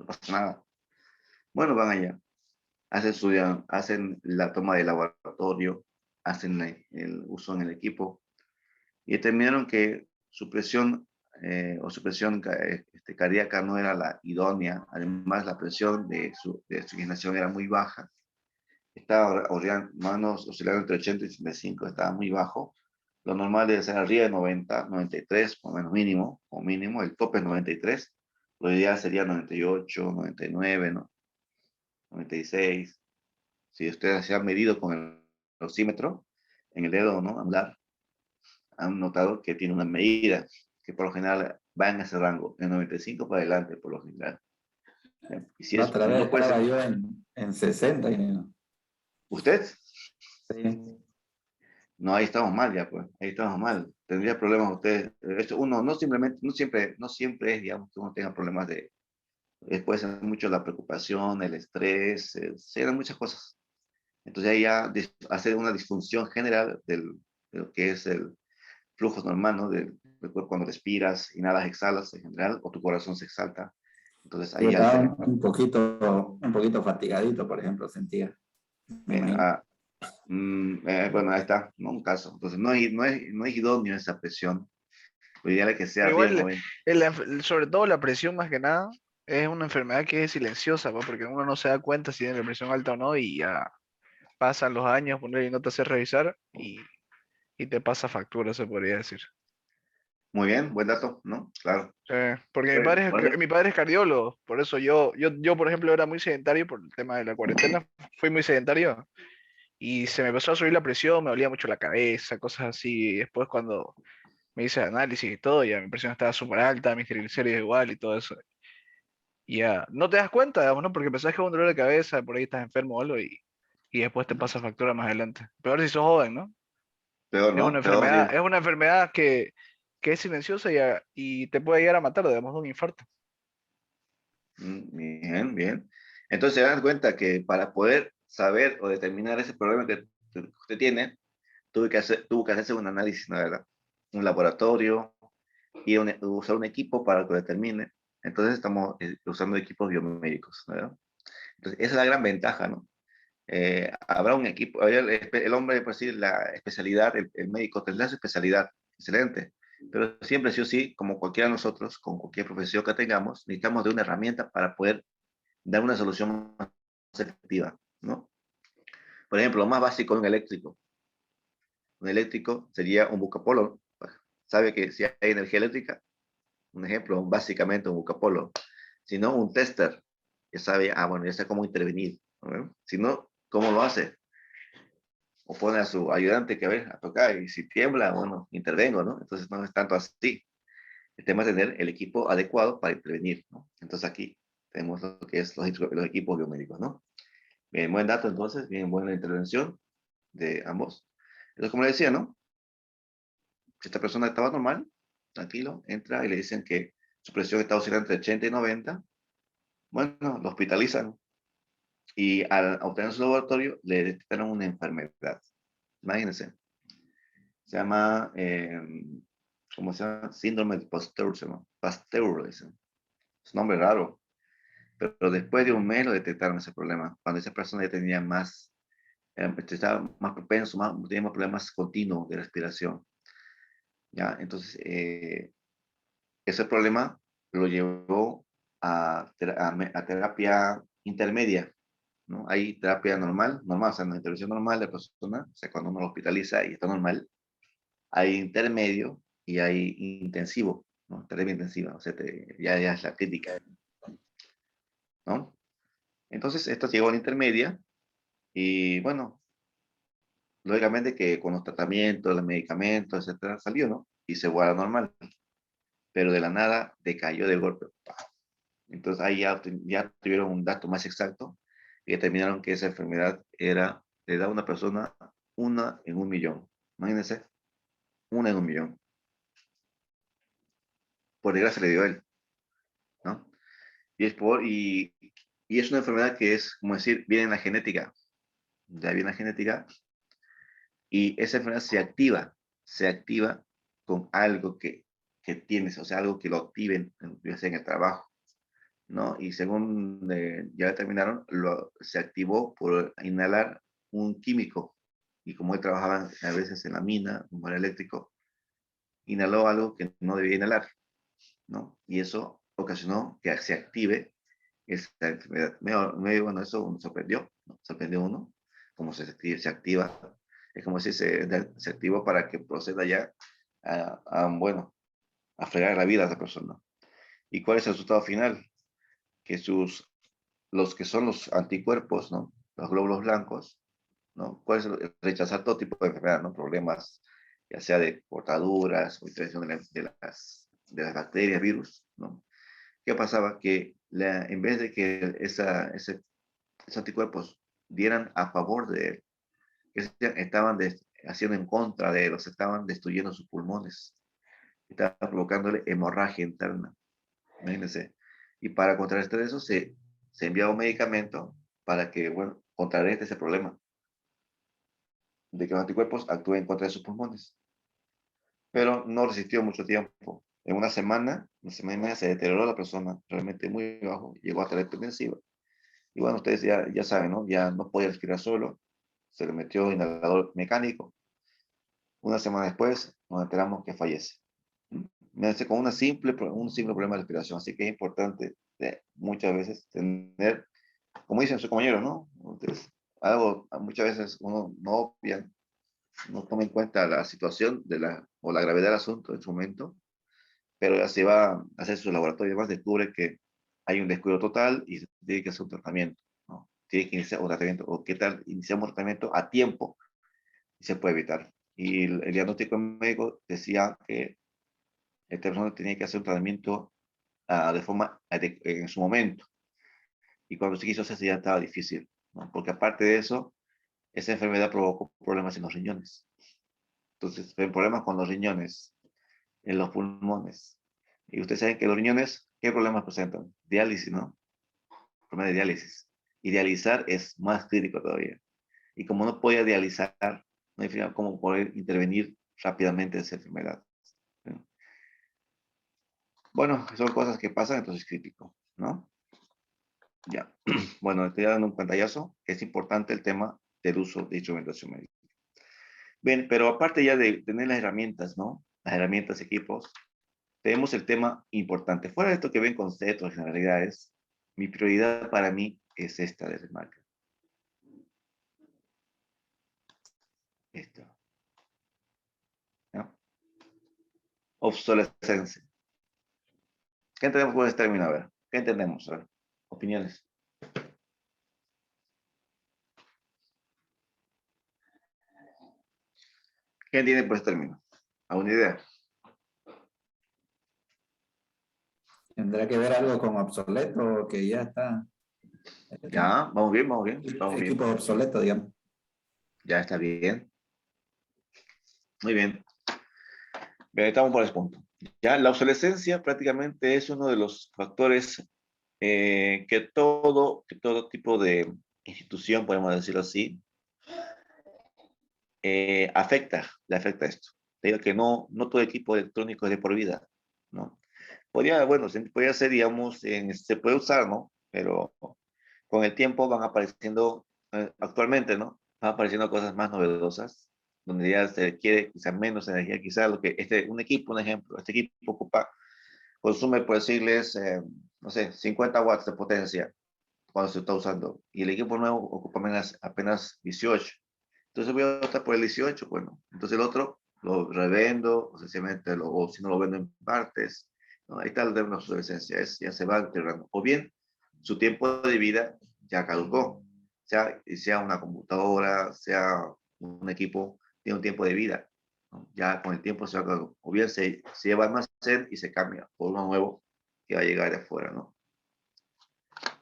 S2: No pasa nada. Bueno, van allá, hacen la toma de laboratorio, hacen el uso en el equipo y determinaron que su presión cardíaca no era la idónea. Además, la presión de su oxigenación era muy baja. Estaba oscilando entre 80 y 85, estaba muy bajo. Lo normal debe ser arriba de 90, 93, por lo menos mínimo, o mínimo, el tope es 93. Lo ideal sería 98, 99, ¿no? 96. Si ustedes se han medido con el oxímetro en el dedo, ¿no? Anular, han notado que tiene una medida que por lo general va en ese rango, de 95 para adelante, por lo general. Y si,
S4: La otra
S2: si
S4: vez
S2: no puede
S4: estaba
S2: ser,
S4: yo en 60 y no.
S2: usted,
S4: Sí.
S2: no, ahí estamos mal ya, pues, ahí estamos mal. Tendría problemas usted. Esto uno no siempre es, digamos, que uno tenga problemas puede ser mucho la preocupación, el estrés, se dan muchas cosas. Entonces ahí ya hace una disfunción general de lo que es el flujo normal, ¿no? Del cuerpo cuando respiras, inhalas, exhalas en general, o tu corazón se exalta. Entonces ahí
S4: Yo
S2: ya
S4: estaba
S2: diferente.
S4: un poquito fatigadito, por ejemplo, sentía. Me imagino.
S2: Ah, bueno, ahí está, ¿no? Un caso. Entonces no es idóneo esa presión. Lo ideal es que sea
S1: Pero
S2: arriba del
S1: igual,
S2: 90.
S1: sobre todo la presión más que nada, es una enfermedad que es silenciosa, pues, porque uno no se da cuenta si tiene la presión alta o no y ya pasan los años, poner y no te hace revisar y te pasa factura, se podría decir.
S2: Muy bien, buen dato, ¿no? Claro.
S1: Porque
S2: Bueno,
S1: mi padre es cardiólogo, por eso yo, por ejemplo, era muy sedentario por el tema de la cuarentena, fui muy sedentario y se me empezó a subir la presión, me dolía mucho la cabeza, cosas así. Y después cuando me hice análisis y todo, ya mi presión estaba súper alta, mis triglicéridos igual y todo eso. Y ya, no te das cuenta, digamos, ¿no? Porque pensás que es un dolor de cabeza, por ahí estás enfermo o algo y después te pasa factura más adelante. Peor si sos joven, ¿no?
S2: peor, ¿no? Peor, sí.
S1: Es una enfermedad que es silenciosa y te puede llegar a matar, digamos, de un infarto.
S2: Bien, bien. Entonces se dan cuenta que para poder saber o determinar ese problema que usted tiene, tuvo que hacerse un análisis, ¿no? ¿Verdad? Un laboratorio y usar un equipo para que lo determine. Entonces estamos usando equipos biomédicos, ¿no? ¿Verdad? Entonces esa es la gran ventaja, ¿no? Habrá un equipo, el hombre, por decir, la especialidad, el médico tendrá su especialidad, excelente, pero siempre sí o sí, como cualquiera de nosotros, con cualquier profesión que tengamos, necesitamos de una herramienta para poder dar una solución más efectiva, ¿no? Por ejemplo, lo más básico de un eléctrico. Un eléctrico sería un buscapolo. Sabe que si hay energía eléctrica, un ejemplo, básicamente un buscapolo. Si no, un tester. Ya sabe, bueno, ya sé cómo intervenir, ¿no? Si no, ¿cómo lo hace? O pone a su ayudante que a tocar, y si tiembla, bueno, intervengo, ¿no? Entonces no es tanto así. El tema es tener el equipo adecuado para intervenir, ¿no? Entonces aquí tenemos lo que es los equipos biomédicos, ¿no? Bien, buen dato entonces, bien buena intervención de ambos. Entonces, como le decía, ¿no? Si esta persona estaba normal, tranquilo, entra y le dicen que su presión está oscilando entre 80 y 90, bueno, lo hospitalizan y al obtener su laboratorio le detectaron una enfermedad. Imagínense, se llama, ¿cómo se llama? Síndrome de Pasteur, se llama. Pasteur, es un nombre raro. Pero después de un mes lo detectaron ese problema, cuando esa persona ya tenía más, estaba más propenso, tenía más problemas continuos de respiración. ¿Ya? Entonces, ese problema lo llevó a terapia intermedia, ¿no? Hay terapia normal, o sea, una intervención normal de la persona, o sea, cuando uno lo hospitaliza y está normal, hay intermedio y hay intensivo, ¿no? Terapia intensiva, o sea, ya es la crítica, ¿no? Entonces, esto llegó a la intermedia y, bueno, lógicamente que con los tratamientos, los medicamentos, etcétera, salió, ¿no? Y se vuelve normal, pero de la nada decayó de golpe. Entonces ahí ya tuvieron un dato más exacto y determinaron que esa enfermedad le da a una persona una en 1 millón. Imagínense, una en 1 millón. Por desgracia le dio a él, ¿no? Y es una enfermedad que es, como decir, viene en la genética. Ya viene en la genética y esa enfermedad se activa con algo que tienes, o sea, algo que lo activen, ya sea en el trabajo, ¿no? Y según ya determinaron, se activó por inhalar un químico. Y como él trabajaba a veces en la mina, un buen eléctrico, inhaló algo que no debía inhalar, ¿no? Y eso ocasionó que se active esta enfermedad. Bueno, eso me sorprendió, ¿no? Sorprendió uno, cómo se activa. Es como si se activó para que proceda ya bueno, a fregar la vida a esa persona. ¿Y cuál es el resultado final? Que los que son los anticuerpos, ¿no? Los glóbulos blancos, ¿no? ¿Cuál es rechazar todo tipo de enfermedad, ¿no? Problemas, ya sea de cortaduras o infección de las bacterias, virus, ¿no? ¿Qué pasaba? Que en vez de que esos anticuerpos dieran a favor de él, estaban haciendo en contra de él, los estaban destruyendo sus pulmones, estaban provocándole hemorragia interna. Imagínense. Y para contrarrestar eso se enviaba un medicamento para que, bueno, contrarreste ese problema de que los anticuerpos actúen contra sus pulmones. Pero no resistió mucho tiempo. En una semana y media se deterioró la persona, realmente muy bajo, llegó hasta la intensiva. Y bueno, ustedes ya saben, ¿no? Ya no podía respirar solo, se le metió inhalador mecánico. Una semana después nos enteramos que fallece. Me hace con un simple problema de respiración, así que es importante muchas veces tener, como dicen sus compañeros, ¿no? Entonces, muchas veces uno no obvia, no toma en cuenta la situación o la gravedad del asunto en su momento, pero ya se va a hacer su laboratorio y demás, descubre que hay un descuido total y se tiene que hacer un tratamiento, ¿no? Tiene que iniciar un tratamiento, o qué tal, iniciamos un tratamiento a tiempo y se puede evitar. Y el diagnóstico médico decía que esta persona tenía que hacer un tratamiento de forma en su momento. Y cuando se quiso hacer ya estaba difícil, ¿no? Porque aparte de eso, esa enfermedad provocó problemas en los riñones. Entonces, ven problemas con los riñones, en los pulmones. Y ustedes saben que los riñones, ¿qué problemas presentan? Diálisis, ¿no? Problema de diálisis. Y dializar es más crítico todavía. Y como no podía dializar, no hay forma cómo poder intervenir rápidamente en esa enfermedad, ¿no? Bueno, son cosas que pasan, entonces es crítico, ¿no? Ya. Bueno, estoy dando un pantallazo. Es importante el tema del uso de instrumentación médica. Bien, pero aparte ya de tener las herramientas, ¿no? Las herramientas, equipos, tenemos el tema importante. Fuera de esto que ven conceptos, generalidades, mi prioridad para mí es esta de marca. Esto. ¿No? Obsolescencia. ¿Qué entendemos por este término? A ver, ¿qué entendemos? A ver, opiniones. ¿Qué entiende por este término? ¿Alguna idea?
S4: ¿Tendrá que ver algo con obsoleto que ya está?
S2: Ya, vamos bien, vamos bien, vamos bien.
S4: Equipo obsoleto, digamos.
S2: Ya está bien. Muy bien. Bien, estamos por ese punto. Ya, la obsolescencia prácticamente es uno de los factores que todo tipo de institución, podemos decirlo así, le afecta esto. Te digo que no todo equipo electrónico es de por vida, ¿no? Bueno, podría ser, digamos, se puede usar, ¿no? Pero con el tiempo van apareciendo, actualmente, ¿no? Van apareciendo cosas más novedosas, donde ya se requiere quizá menos energía, quizá lo que un equipo, un ejemplo, este equipo consume, por decirles, no sé, 50 watts de potencia cuando se está usando, y el equipo nuevo ocupa apenas 18. Entonces voy a optar por el 18, bueno, entonces el otro lo revendo, o sencillamente, o si no lo vendo en partes, ¿no? Ahí está el de una obsolescencia, ya se va alterando. O bien, su tiempo de vida ya caducó, sea una computadora, sea un equipo, tiene un tiempo de vida, ¿no? Ya con el tiempo se va, o bien se lleva al almacén y se cambia por uno nuevo que va a llegar de afuera, ¿no?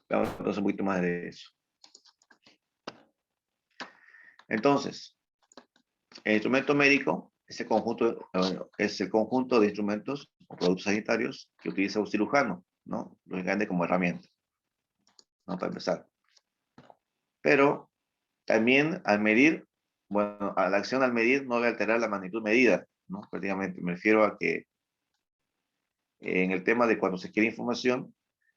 S2: Vamos entonces un poquito más de eso. Entonces, el instrumento médico es el conjunto de instrumentos o productos sanitarios que utiliza un cirujano, ¿no? Lógicamente como herramienta, ¿no? Para empezar. Pero también al medir, bueno, a la acción al medir no debe alterar la magnitud medida, ¿no? Prácticamente me refiero a que en el tema de cuando se quiere información,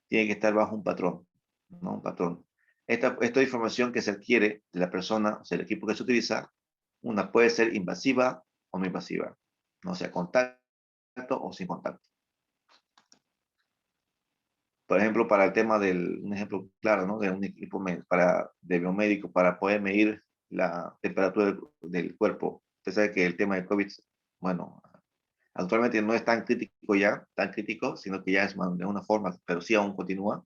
S2: tiene que estar bajo un patrón, ¿no? Un patrón. Esta información que se adquiere de la persona, o sea, el equipo que se utiliza, una puede ser invasiva o no invasiva, ¿no? O sea, contacto o sin contacto. Por ejemplo, para el tema un ejemplo claro, ¿no? De un equipo de biomédico para poder medir la temperatura del cuerpo. Usted sabe que el tema del COVID, bueno, actualmente no es tan crítico ya, tan crítico, sino que ya es de una forma, pero sí aún continúa,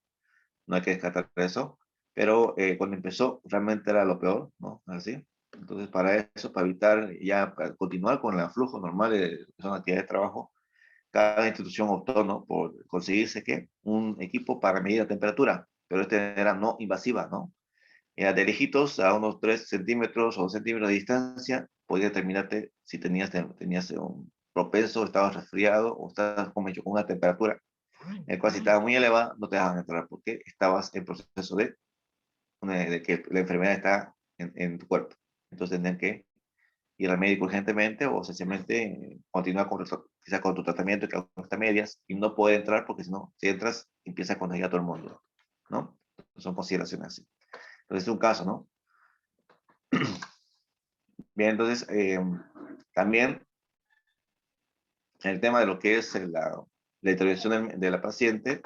S2: no hay que descartar eso, pero cuando empezó realmente era lo peor, ¿no? Así. Entonces, para eso, para evitar ya para continuar con el flujo normal de son actividades de trabajo, cada institución optó, ¿no? Por conseguirse que un equipo para medir la temperatura, pero este era no invasiva, ¿no? Era de lejitos, a unos 3 centímetros o 2 centímetros de distancia, podía determinarte si tenías un propenso, estabas resfriado o estabas como hecho con una temperatura el cual si estaba muy elevada no te dejaban entrar porque estabas en proceso de que la enfermedad está en tu cuerpo. Entonces tendrían que ir al médico urgentemente o sencillamente continuar quizás con tu tratamiento que hasta medias y no puede entrar porque si no, si entras, empieza a contagiar a todo el mundo, ¿no? Son consideraciones así. Entonces es un caso, ¿no? Bien, entonces también el tema de lo que es la intervención de la paciente,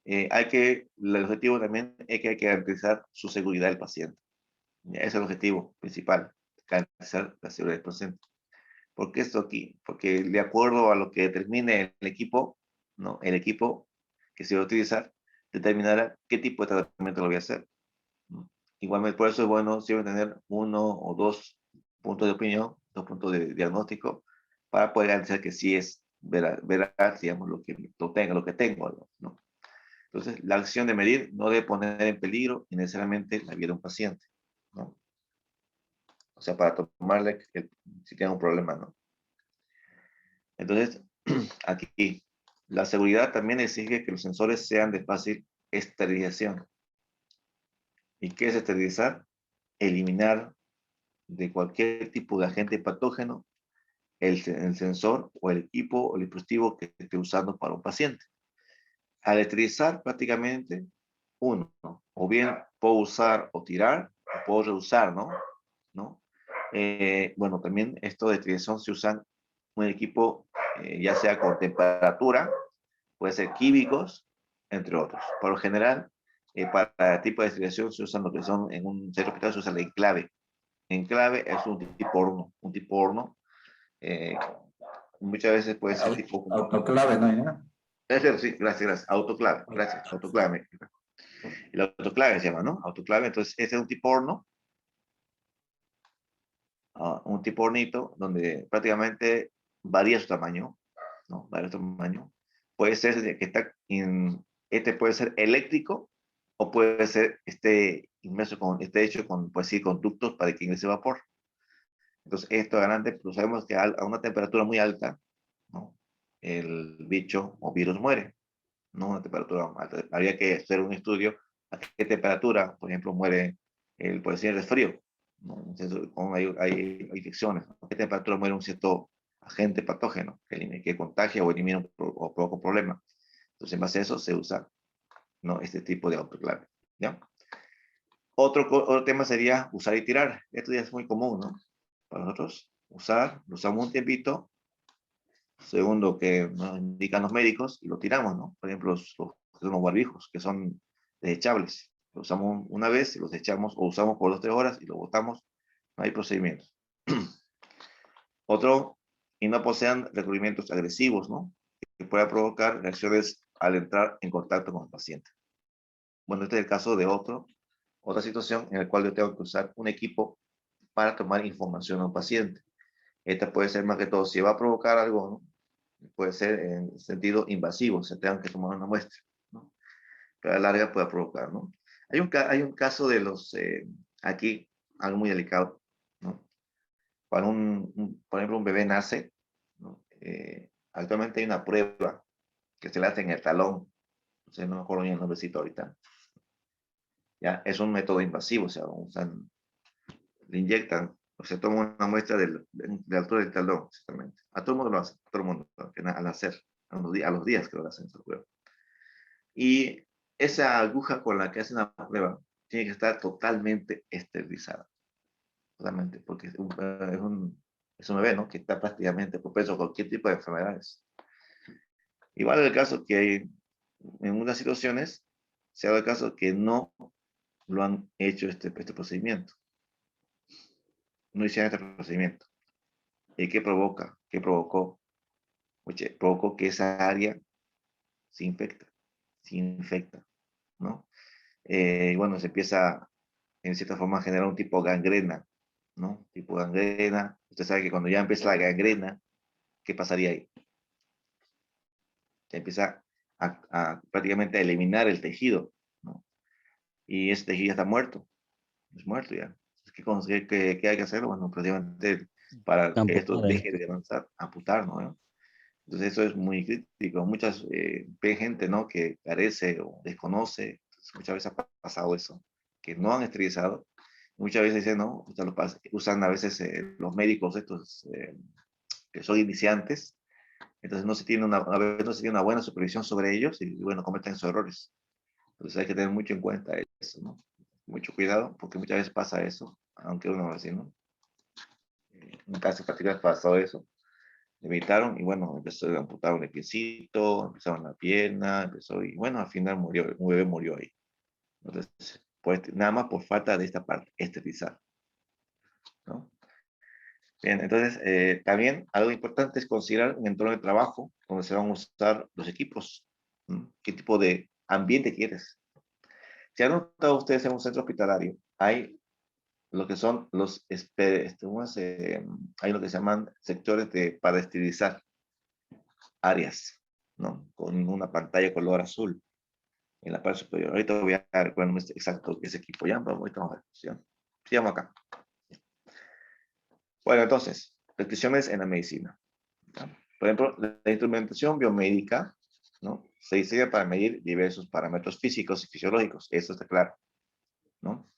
S2: el objetivo también es que hay que garantizar su seguridad del paciente. Ese es el objetivo principal, garantizar la seguridad del paciente. ¿Por qué esto aquí? Porque de acuerdo a lo que determine el equipo, ¿no? El equipo que se va a utilizar determinará qué tipo de tratamiento lo voy a hacer, ¿no? Igualmente, por eso es bueno siempre tener uno o dos puntos de opinión, dos puntos de diagnóstico, para poder garantizar que sí es veraz, digamos, lo que tengo, ¿no? Entonces, la acción de medir no debe poner en peligro innecesariamente la vida de un paciente, ¿no? O sea, para tomarle si tiene un problema, ¿no? Entonces, aquí, la seguridad también exige que los sensores sean de fácil esterilización. ¿Y qué es esterilizar? Eliminar de cualquier tipo de agente patógeno el sensor o el equipo o el dispositivo que esté usando para un paciente. Al esterilizar prácticamente, uno, ¿no? O bien puedo usar o tirar, o puedo reusar, ¿no? ¿No? Bueno, también esto de esterilización se usa un equipo, ya sea con temperatura, puede ser químicos, entre otros. Por lo general, Para tipo de esterilización se usan lo que son, en un centro hospitalario se usa el enclave. Enclave es un tipo horno, eh, muchas veces puede ser tipo...
S4: Autoclave, ¿no? ¿Ya?
S2: Sí, gracias, gracias. Autoclave, gracias, autoclave. El autoclave se llama, ¿no? Autoclave, entonces ese es un tipo horno, un tipo hornito, donde prácticamente varía su tamaño, ¿no? Varía su tamaño. Puede ser que este puede ser eléctrico o puede ser inmerso esté hecho con, pues sí, conductos para que ingrese vapor. Entonces, esto grande, pues sabemos que a una temperatura muy alta, ¿no? El bicho o virus muere, ¿no? Una temperatura alta. Habría que hacer un estudio a qué temperatura, por ejemplo, muere por decir, el resfrío, ¿no? Entonces, hay infecciones, ¿no? ¿A qué temperatura muere un cierto agente patógeno que contagia o elimina o provoca un problema? Entonces, en base a eso se usa, ¿no? Este tipo de autoclave, ¿ya? Otro tema sería usar y tirar. Esto ya es muy común, ¿no? Para nosotros, lo usamos un tiempito, segundo que nos indican los médicos, y lo tiramos, ¿no? Por ejemplo, los barbijos, que son desechables. Lo usamos una vez, y los echamos, o usamos por 2 o 3 horas y lo botamos, no hay procedimientos. Otro, y no posean recubrimientos agresivos, ¿no? Que puedan provocar reacciones al entrar en contacto con el paciente. Bueno, este es el caso de otra situación en la cual yo tengo que usar un equipo para tomar información a un paciente. Esta puede ser más que todo, si va a provocar algo, ¿no? Puede ser en sentido invasivo, se tengan que tomar una muestra, ¿no? Pero a la larga puede provocar, ¿no? Hay un caso de aquí, algo muy delicado, ¿no? Cuando por ejemplo, un bebé nace, ¿no? Actualmente hay una prueba que se le hace en el talón, o sea, no me acuerdo bien el nombrecito ahorita, ya, es un método invasivo, o sea, le inyectan, o se toma una muestra de la altura del talón, exactamente. A todo el mundo lo hace, a todo el mundo, al nacer, a los días que lo hacen esa prueba. Y esa aguja con la que hacen la prueba tiene que estar totalmente esterilizada, totalmente, porque es un bebé, ¿no? Que está prácticamente propenso a cualquier tipo de enfermedades. Igual es el caso que hay, en unas situaciones, se ha dado el caso que no lo han hecho este procedimiento. No hicieron este procedimiento. ¿Y qué provoca? ¿Qué provocó? Oye, provocó que esa área se infecta, ¿no? Y bueno, se empieza, en cierta forma, a generar un tipo de gangrena, ¿no? Tipo gangrena. Usted sabe que cuando ya empieza la gangrena, ¿qué pasaría ahí? Se empieza prácticamente a eliminar el tejido, ¿no? Y ese tejido ya está muerto, es muerto ya. ¿Qué hay que hacer? Bueno, prácticamente para que esto
S3: Amputar ahí.
S2: deje de avanzar, amputar, ¿no? Entonces eso es muy crítico. Muchas ve gente, ¿no? Que carece o desconoce. Entonces, muchas veces ha pasado eso, que no han esterilizado. Muchas veces dicen, ¿no? Usan a veces los médicos estos que son iniciantes. Entonces a veces no se tiene una buena supervisión sobre ellos y bueno, cometen esos errores. Entonces hay que tener mucho en cuenta eso, ¿no? Mucho cuidado porque muchas veces pasa eso, aunque uno va a decir, ¿no? En un caso particular pasó eso, le evitaron y bueno, empezó a amputar un piecito, empezaron la pierna, y bueno, al final murió, un bebé murió ahí. Entonces, pues nada más por falta de esta parte, esterilizar, ¿no? Bien, entonces también algo importante es considerar un entorno de trabajo donde se van a usar los equipos. ¿No? ¿Qué tipo de ambiente quieres? Si han notado ustedes en un centro hospitalario, hay lo que son hay lo que se llaman sectores para esterilizar áreas, ¿no? Con una pantalla color azul en la parte superior. Ahorita voy a recuerdo exacto ese equipo. Ya, pero ahorita vamos a ver. ¿Sí? Sigamos acá. Bueno, entonces, prescripciones en la medicina. ¿Ya? Por ejemplo, la instrumentación biomédica, ¿no? Se diseña para medir diversos parámetros físicos y fisiológicos. Eso está claro, ¿no?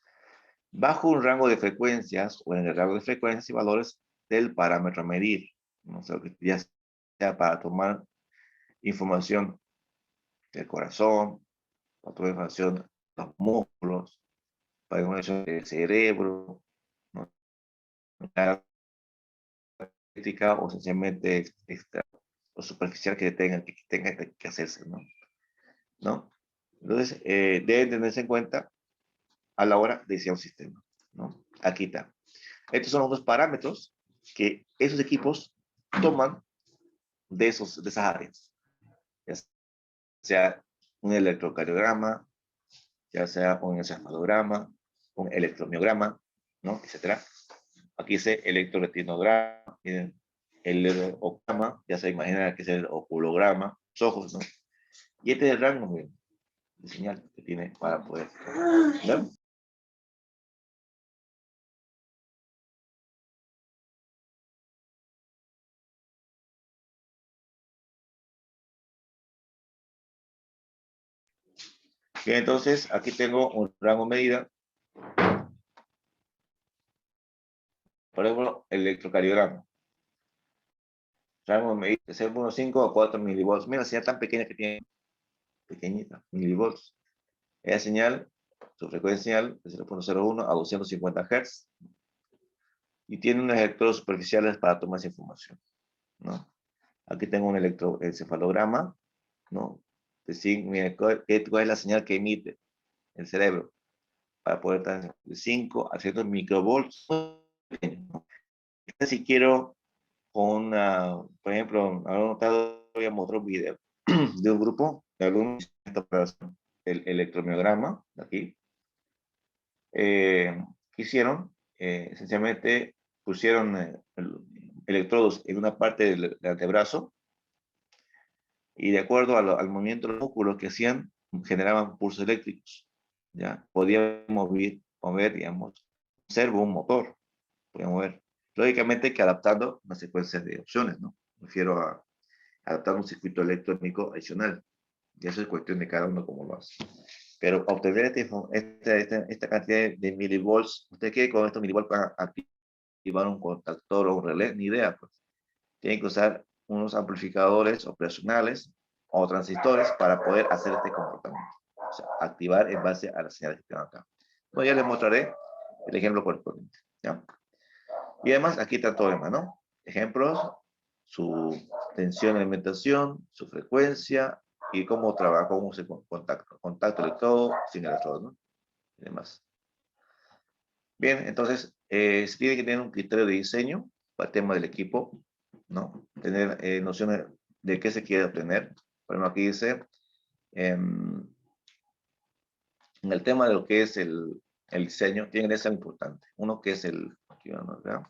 S2: Bajo un rango de frecuencias o en el rango de frecuencias y valores del parámetro a medir, ¿no? O sea, que ya sea para tomar información del corazón, para tomar información de los músculos, para información del cerebro, ¿no? Crítica o sencillamente extra o superficial que tenga que hacerse, ¿no? ¿No? Entonces, deben tenerse en cuenta a la hora de diseñar un sistema, ¿no? Aquí está. Estos son los dos parámetros que esos equipos toman de esas áreas. Ya sea un electrocardiograma, ya sea un encefalograma, un electromiograma, ¿no? Etcétera. Aquí dice electroretinograma, el octama, ya se imagina que es el oculograma, los ojos, ¿no? Y este es el rango de señal que tiene para poder, ¿no? Bien, entonces aquí tengo un rango medida. Por ejemplo, el electrocardiograma. Rango medida de 0.5 a 4 milivolts. Mira la señal tan pequeña que tiene. Pequeñita, milivolts. Esa señal, su frecuencia señal de 0.01 a 250 Hz. Y tiene unos electrodos superficiales para tomar esa información, ¿no? Aquí tengo un electroencefalograma, ¿no? Decir, mira, cuál es la señal que emite el cerebro para poder estar de 5 a 100 microvolts. Si quiero con una, por ejemplo, habrán notado, habíamos otro video de un grupo de alumnos, el electromiograma, de aquí, que hicieron, esencialmente pusieron electrodos en una parte del antebrazo y de acuerdo al movimiento de los músculos que hacían, generaban pulsos eléctricos, ¿ya? Podían mover, digamos, un servo, un motor, podían mover. Lógicamente que adaptando una secuencia de opciones, ¿no? Me refiero a adaptar un circuito electrónico adicional. Y eso es cuestión de cada uno cómo lo hace. Pero obtener esta cantidad de milivolts, ¿usted quiere con estos milivolts para activar un contactor o un relé? Ni idea, pues. Tienen que usar unos amplificadores operacionales o transistores para poder hacer este comportamiento. O sea, activar en base a las señales que tengo acá. Bueno, ya les mostraré el ejemplo correspondiente, ¿ya? Y además, aquí está todo demás, ¿no? Ejemplos, su tensión de alimentación, su frecuencia y cómo trabaja, cómo se contacto electrodo, sin electrodo, ¿no? Y demás. Bien, entonces, se tiene que tener un criterio de diseño para el tema del equipo, ¿no? Tener nociones de qué se quiere obtener. Por ejemplo, aquí dice, en el tema de lo que es el diseño, tiene que ser importante. Uno que es aquí vamos a ver.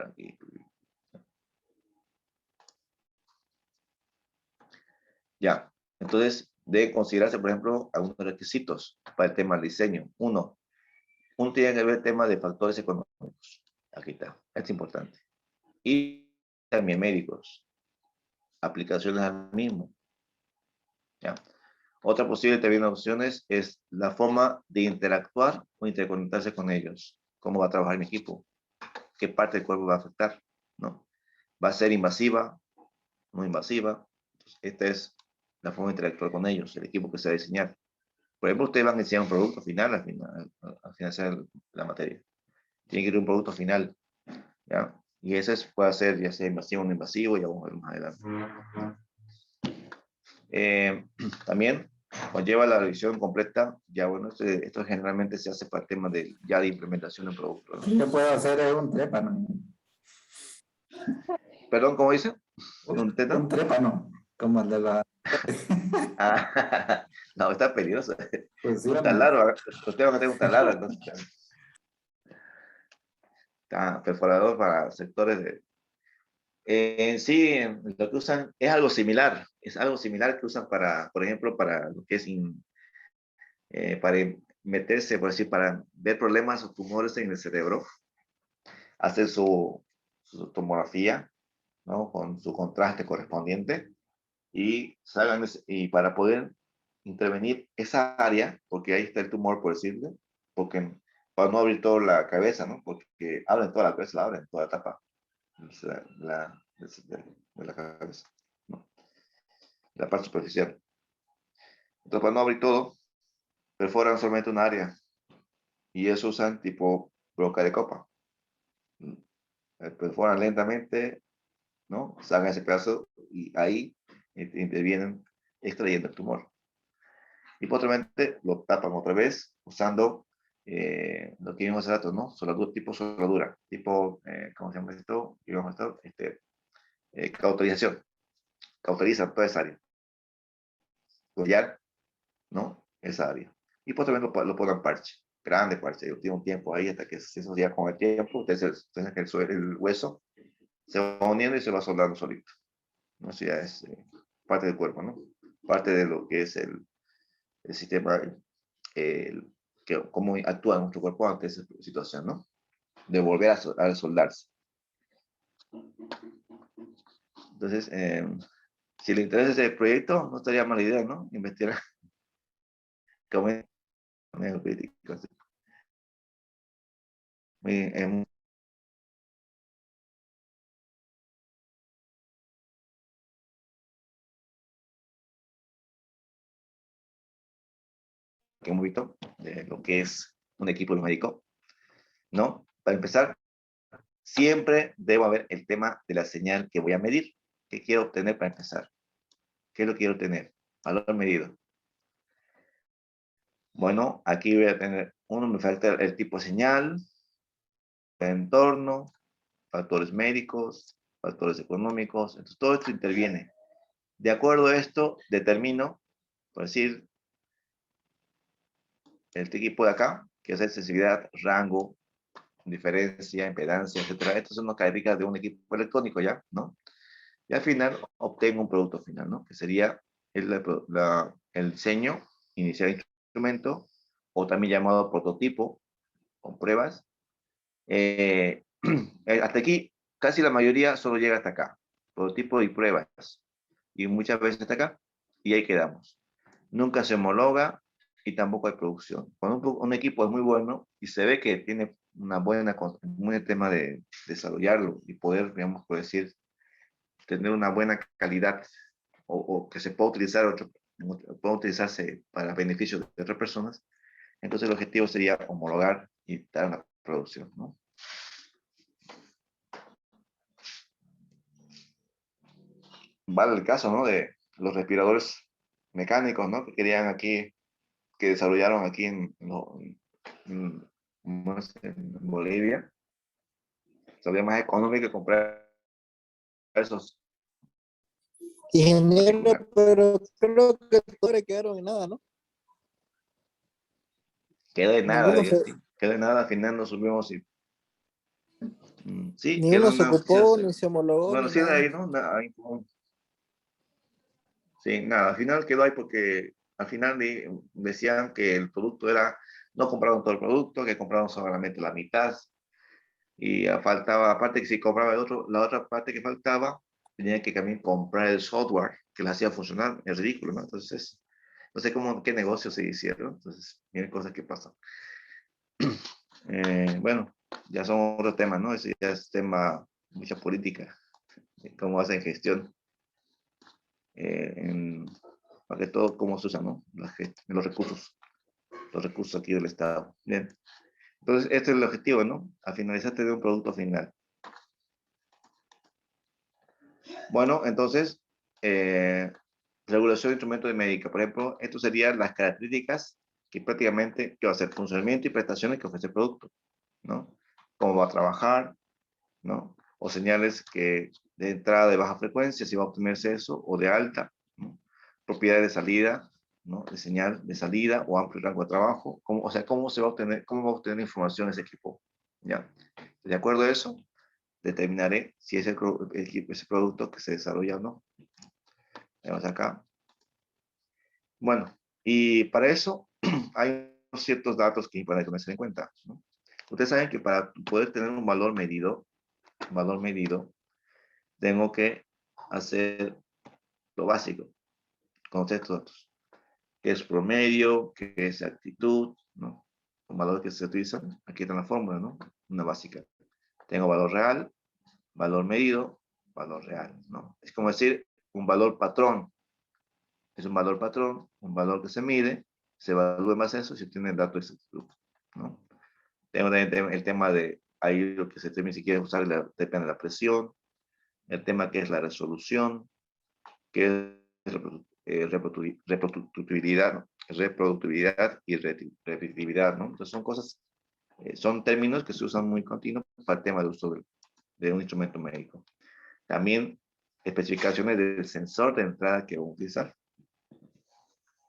S2: Aquí. Ya, entonces debe considerarse, por ejemplo, algunos requisitos para el tema del diseño. Uno tiene que ver el tema de factores económicos. Aquí está, es importante. Y también médicos, aplicaciones al mismo. ¿Ya? Otra posible también opciones es la forma de interactuar o interconectarse con ellos. ¿Cómo va a trabajar en equipo? ¿Qué parte del cuerpo va a afectar? ¿No? ¿Va a ser invasiva? ¿No invasiva? Entonces, esta es la forma de interactuar con ellos, el equipo que se va a diseñar. Por ejemplo, ustedes van a diseñar un producto final al financiar la materia. Tiene que ir un producto final, ¿ya? Y ese puede ser ya sea invasivo o no invasivo, ya vamos a ver más adelante. También conlleva la revisión completa, ya bueno, esto generalmente se hace para el tema de implementación del producto, ¿no?
S4: Yo puedo hacer un trépano.
S2: Perdón, ¿cómo dice?
S4: Un trépano, como el de la...
S2: Ah, no, está peligroso.
S4: Pues
S2: Un taladro, usted va a tener un taladro, entonces. Está perforador para sectores de... en sí, lo que usan es algo similar que usan para, por ejemplo, para lo que es para meterse, por decir, para ver problemas o tumores en el cerebro, hacer su tomografía, ¿no? Con su contraste correspondiente y y para poder intervenir esa área, porque ahí está el tumor, por decirlo, porque para no abrir toda la cabeza, ¿no? Porque abren toda la cabeza, la abren toda la tapa de la cabeza, ¿no? La parte superficial. Entonces, para no abrir todo, perforan solamente un área y eso usan tipo broca de copa. Perforan lentamente, ¿no? Sacan ese pedazo y ahí intervienen extrayendo el tumor. Y posteriormente lo tapan otra vez usando lo que vimos hace rato, ¿no? Soldadura, tipo, ¿cómo se llama esto? Cauterización. Cauterizan toda esa área. Collar, ¿no? Esa área. Y posteriormente lo ponen parche, grande parche. Yo tiene un tiempo ahí hasta que eso ya con el tiempo, entonces el hueso se va uniendo y se va soldando solito. ¿No? Eso ya es parte del cuerpo, ¿no? Parte de lo que es el sistema, cómo actúa nuestro cuerpo ante esa situación, ¿no? De volver a soldarse. Entonces, si le interesa ese proyecto, no estaría mala idea, ¿no? Investigar como crítico. Que hemos visto de lo que es un equipo médico, ¿no? Para empezar, siempre debo haber el tema de la señal que voy a medir. ¿Qué quiero obtener para empezar? ¿Qué es lo que quiero obtener? Valor medido. Bueno, aquí voy a tener, me falta el tipo de señal, el entorno, factores médicos, factores económicos. Entonces, todo esto interviene. De acuerdo a esto, determino, por decir, el equipo de acá, que es sensibilidad, rango, diferencia, impedancia, etcétera. Estas son las características de un equipo electrónico ya, ¿no? Y al final obtengo un producto final, ¿no? Que sería el diseño inicial del instrumento, o también llamado prototipo, con pruebas. Hasta aquí, casi la mayoría solo llega hasta acá. Prototipo y pruebas. Y muchas veces hasta acá, y ahí quedamos. Nunca se homologa y tampoco hay producción. Cuando un equipo es muy bueno y se ve que tiene una buena, un buen tema de desarrollarlo y poder, digamos, por decir, tener una buena calidad o que se pueda utilizar pueda utilizarse para beneficio de otras personas, entonces el objetivo sería homologar y dar una producción, ¿no? Vale el caso, ¿no? De los respiradores mecánicos, ¿no? Que querían aquí, que desarrollaron aquí en Bolivia. Salía más económico comprar esos.
S6: Ingeniero, pero creo que todos le quedaron en nada, ¿no?
S2: Quedó de nada,
S6: Ninguno se,
S2: quedó de nada, al final nos subimos y sí,
S6: ni
S2: quedó
S6: uno se
S2: una,
S6: ocupó, ni se homologó,
S2: bueno,
S6: ni
S2: sí, de
S6: nada.
S2: ahí, ¿no? Sí, nada, al final quedó ahí porque al final decían que el producto era, no compraron todo el producto, que compraron solamente la mitad y faltaba, aparte que si compraba la otra parte que faltaba, tenían que también comprar el software que la hacía funcionar, es ridículo, ¿no? Entonces, no sé qué negocios se hicieron, entonces, miren cosas que pasan. Bueno, ya son otros temas, ¿no? Ese ya es tema, mucha política, cómo hacen gestión, para que todo cómo se usan, ¿no? Los recursos aquí del Estado. Bien, entonces este es el objetivo, ¿no? A finalizar tener un producto final. Bueno, entonces, regulación de instrumentos de médica, por ejemplo, esto serían las características que prácticamente, que va a ser funcionamiento y prestaciones que ofrece el producto, ¿no? Cómo va a trabajar, ¿no? O señales que de entrada de baja frecuencia, si va a obtenerse eso, o de alta, ¿no? Propiedades de salida, ¿no? De señal de salida o amplio rango de trabajo, o sea, cómo va a obtener información ese equipo, ¿ya? De acuerdo a eso, determinaré si es ese producto que se desarrolla o no. Vemos acá. Bueno, y para eso hay ciertos datos que hay que tener en cuenta, ¿no? Ustedes saben que para poder tener un valor medido, tengo que hacer lo básico, conocer estos datos. ¿Qué es promedio? ¿Qué es actitud? ¿No? Los valores que se utilizan. Aquí está la fórmula, ¿no? Una básica. Tengo valor real, valor medido, valor real, ¿no? Es como decir un valor patrón. Es un valor patrón, un valor que se mide, se evalúa más eso y se tiene el dato de exactitud, ¿no? Tengo el tema de, ahí lo que se termina, si quieres usar, depende de la presión, el tema que es la resolución, que es reproductibilidad, ¿no? Reproductibilidad y repetitividad, ¿no? Entonces son cosas, son términos que se usan muy continuos para el tema de uso de un instrumento médico. También especificaciones del sensor de entrada que vamos a utilizar,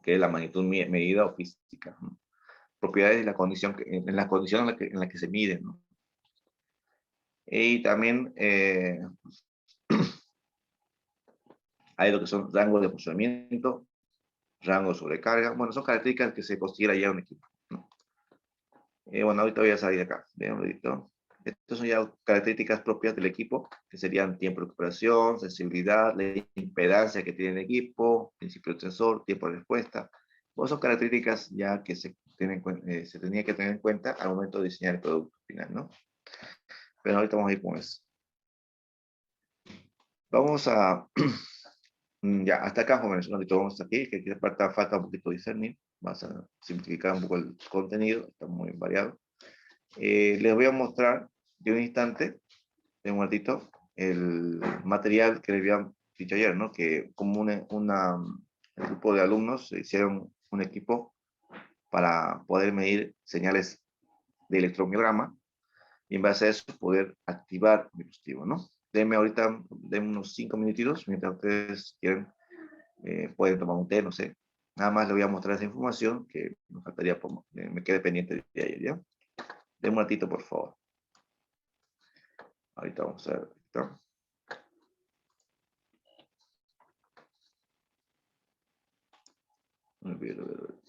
S2: que es la magnitud medida o física, ¿no? Propiedades de la condición, en la condición en la que se miden, ¿no? Y también hay lo que son rangos de funcionamiento, rango de sobrecarga. Bueno, son características que se considera ya un equipo, ¿no? Bueno, ahorita voy a salir de acá. Bien, ahorita. Estas son ya características propias del equipo, que serían tiempo de recuperación, sensibilidad, la impedancia que tiene el equipo, principio del sensor, tiempo de respuesta. Bueno, son características ya que se tenía que tener en cuenta al momento de diseñar el producto final, ¿no? Pero ahorita vamos a ir con eso. Vamos a... ya, hasta acá, jóvenes. Ahorita vamos hasta aquí, que aquí falta un poquito de discernir. Vamos a simplificar un poco el contenido, está muy variado. Les voy a mostrar de un instante, de un ratito, el material que les había dicho ayer, ¿no? Que como un grupo de alumnos hicieron un equipo para poder medir señales de electromiograma y en base a eso poder activar el dispositivo, ¿no? Denme ahorita, denme unos 5 minutitos, mientras ustedes quieren, pueden tomar un té, no sé. Nada más les voy a mostrar esa información que me faltaría, me quede pendiente de ayer, ¿ya? Denme un ratito, por favor. Ahorita vamos a ver. ¿Está? A ver, a ver, a ver.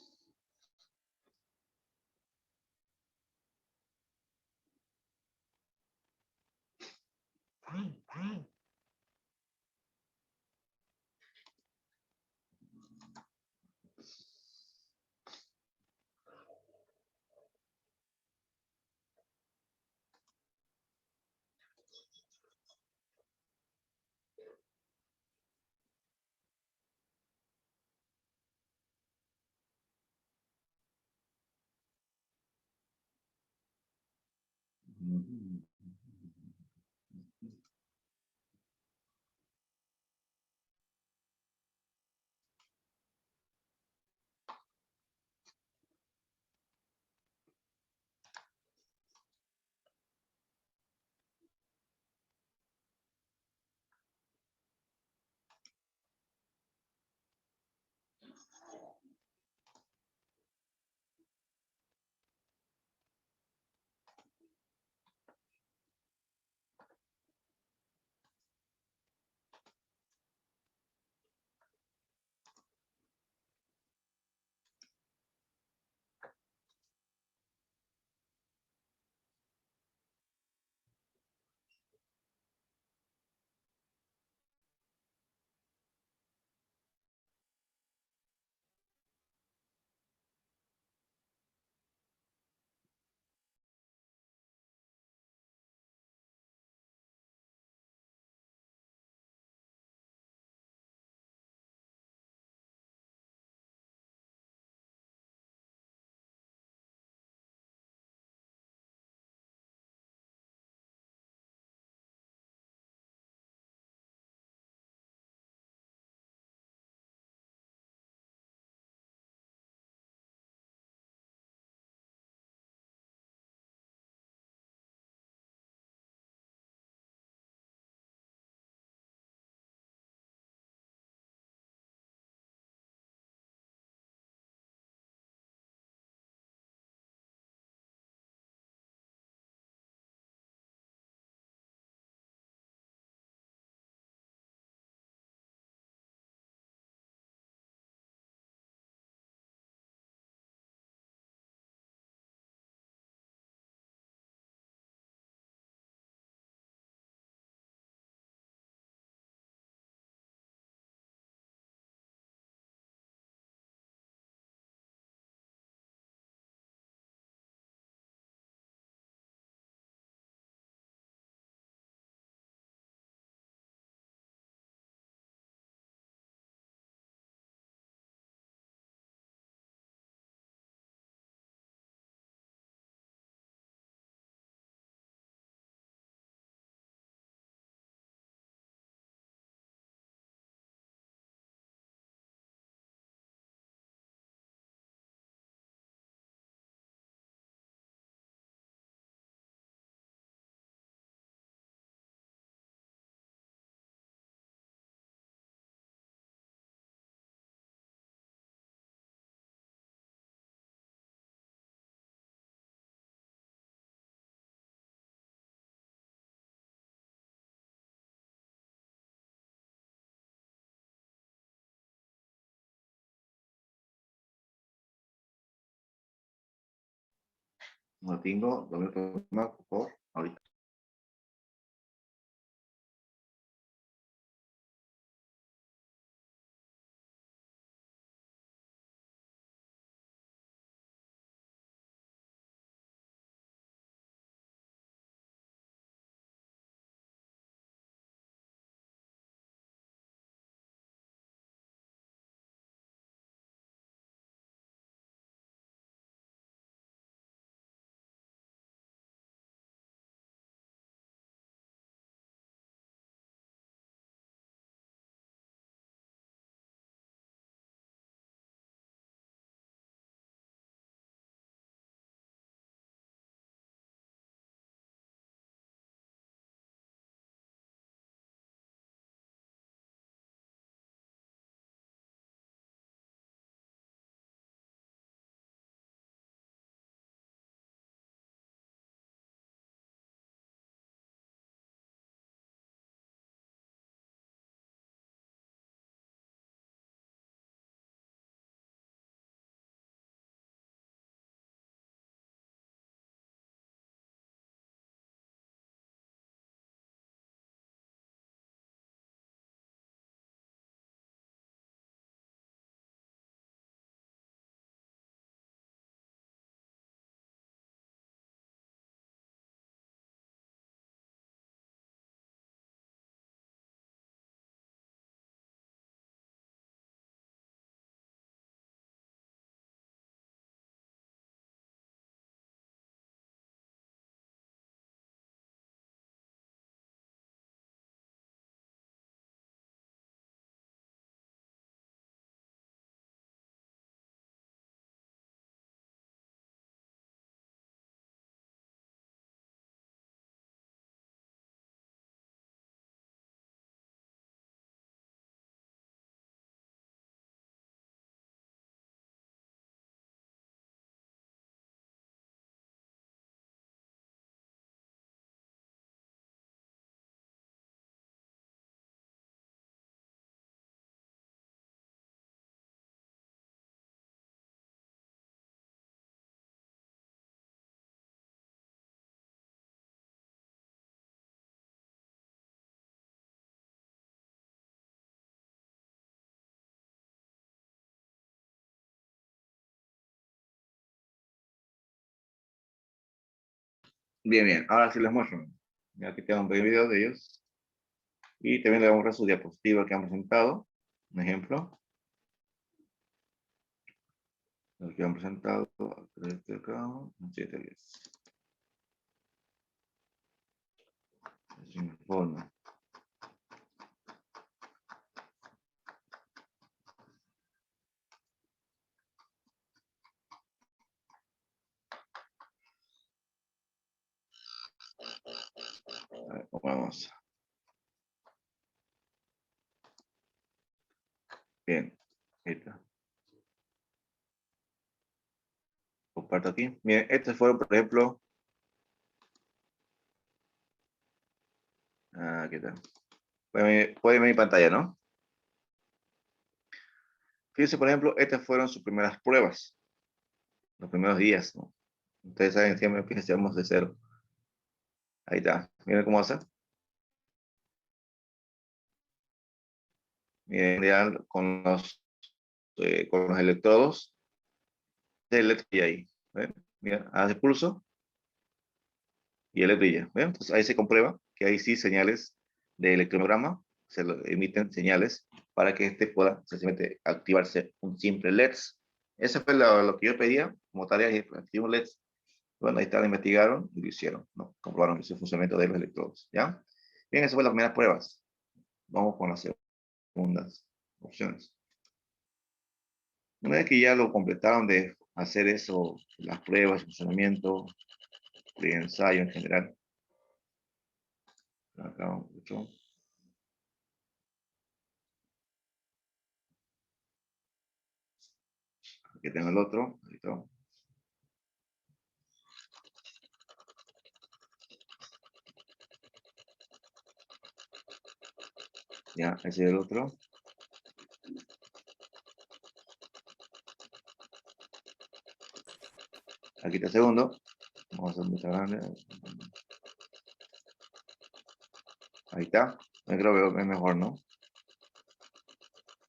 S2: No tengo 2 minutos más por ahorita. Bien, bien. Ahora sí les muestro. Ya aquí tengo un pequeño video de ellos. Y también le vamos a su diapositiva que han presentado. Un ejemplo. Los que han presentado. Este acá. 7, 10. Es un informe. A ver, vamos. Bien. Ahí está. Comparto aquí. Bien, estos fueron, por ejemplo. Aquí está. Pueden ver mi pantalla, ¿no? Fíjense, por ejemplo, estas fueron sus primeras pruebas. Los primeros días, ¿no? Ustedes saben, siempre empezamos de cero. Ahí está. Miren cómo hace. Miren, ya con los electrodos. El LED brilla ahí. ¿Ven? Mira, hace pulso y el LED brilla. ¿Ven? Entonces ahí se comprueba que hay sí señales de electromiograma. Se emiten señales para que este pueda sencillamente activarse un simple LEDs. Eso fue lo que yo pedía como tarea, y activar LEDs. Bueno, ahí está, lo investigaron y lo hicieron, ¿no? Comprobaron ese funcionamiento de los electrodos, ¿ya? Bien, esas fueron las primeras pruebas. Vamos con las segundas opciones. Una vez que ya lo completaron de hacer eso, las pruebas, el funcionamiento, el ensayo en general. Acá, otro. Aquí tengo el otro. Ahí está. Ya, ese es el otro. Aquí está el segundo. Vamos a hacer mucha grande. Ahí está. Yo creo que es mejor, ¿no?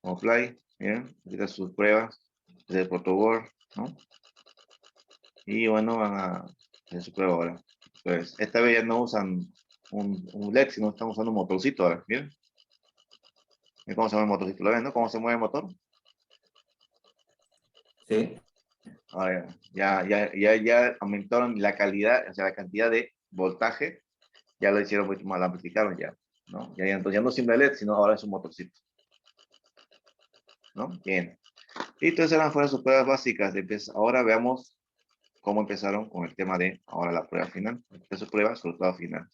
S2: Como fly, miren, aquí están sus pruebas del protobor, ¿no? Y bueno, van a hacer su prueba ahora. Pues esta vez ya no usan un LED, sino están usando un motorcito ahora, miren. Miren cómo se mueve el motorcito, ¿lo ven, no? ¿Cómo se mueve el motor?
S4: Sí,
S2: Ahora ya aumentaron la calidad, o sea, la cantidad de voltaje, ya lo hicieron mucho más, lo amplificaron ya, ¿no? Entonces ya no es simple LED, sino ahora es un motorcito, ¿no? Bien. Y entonces eran fueron sus pruebas básicas. Ahora veamos cómo empezaron con el tema de ahora la prueba final. Esta es su prueba, resultado final.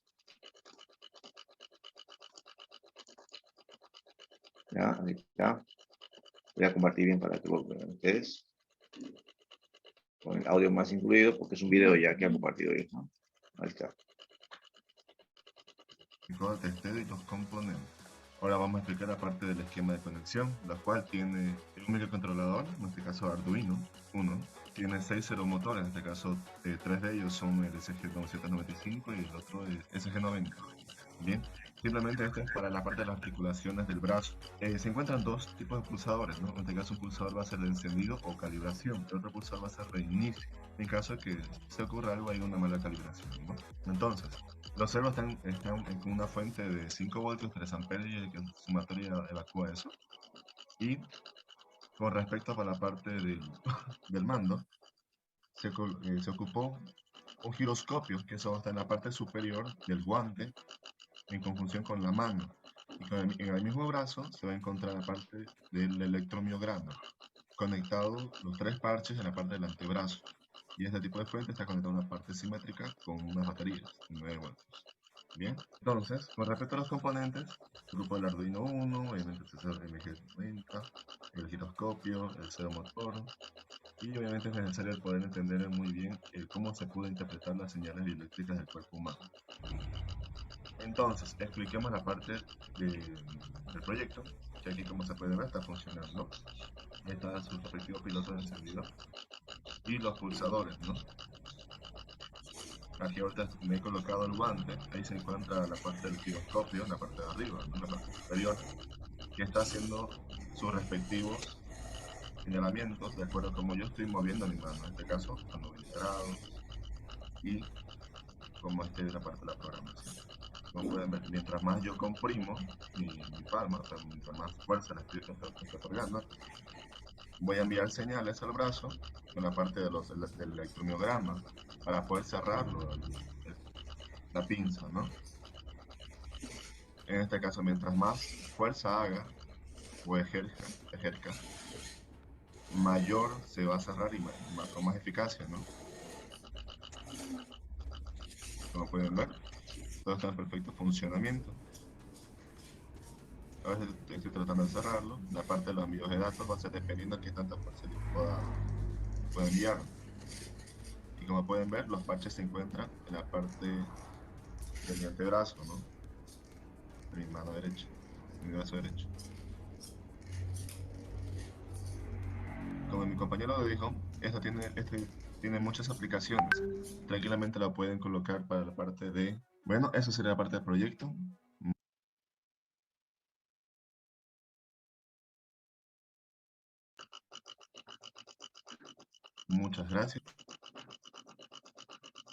S2: Ya, ahí está. Voy a compartir bien para que lo vean ustedes. Con el audio más incluido, porque es un video ya que han compartido ellos, ¿no? Ahí está.
S7: De testeo y los componentes. Ahora vamos a explicar la parte del esquema de conexión, la cual tiene un microcontrolador, en este caso Arduino 1, tiene 6 servomotores, en este caso 3 de ellos son el SG995 y el otro es SG90. Bien, simplemente esto es para la parte de las articulaciones del brazo. Se encuentran dos tipos de pulsadores, ¿no? En este caso un pulsador va a ser de encendido o calibración, el otro pulsador va a ser reinicio, en caso de que se ocurra algo, hay una mala calibración, ¿no? Entonces, los servos están con una fuente de 5 voltios, 3 amperios, y que su sumatoria evacúa eso. Y con respecto a la parte del mando, se ocupó un giroscopio, que eso está en la parte superior del guante, en conjunción con la mano. Y en el mismo brazo se va a encontrar la parte del electromiograma, conectado los 3 parches en la parte del antebrazo. Y este tipo de fuente está conectado a una parte simétrica con unas baterías, 9 voltios. Bien, entonces, con respecto a los componentes, el grupo del Arduino 1, obviamente el MG90, el giroscopio, el servomotor, y obviamente es necesario poder entender muy bien cómo se puede interpretar las señales bioeléctricas del cuerpo humano. Entonces, expliquemos la parte del proyecto, que aquí como se puede ver está funcionando. Está su respectivo piloto de encendido y los pulsadores, ¿no? Aquí ahorita me he colocado el guante, ahí se encuentra la parte del giroscopio, la parte de arriba, ¿no? La parte superior, que está haciendo sus respectivos señalamientos de acuerdo a cómo yo estoy moviendo mi mano, en este caso a 90 grados, y como esté la parte de la programación. Como pueden ver, mientras más yo comprimo mi palma, o sea, mientras más fuerza le estoy otorgando, voy a enviar señales al brazo con la parte del electromiograma para poder cerrarlo, la pinza, ¿no? En este caso, mientras más fuerza haga o ejerza, mayor se va a cerrar y con más eficacia, ¿no? Como pueden ver, todo está en perfecto funcionamiento. A veces estoy tratando de cerrarlo. La parte de los envíos de datos va a ser dependiendo de qué tanta fuerza pueda enviar. Y como pueden ver, los parches se encuentran en la parte de mi antebrazo, ¿no? De mi mano derecha, de mi brazo derecho. Como mi compañero lo dijo, esto tiene muchas aplicaciones. Tranquilamente la pueden colocar para la parte de... Bueno, eso sería la parte del proyecto. Muchas gracias.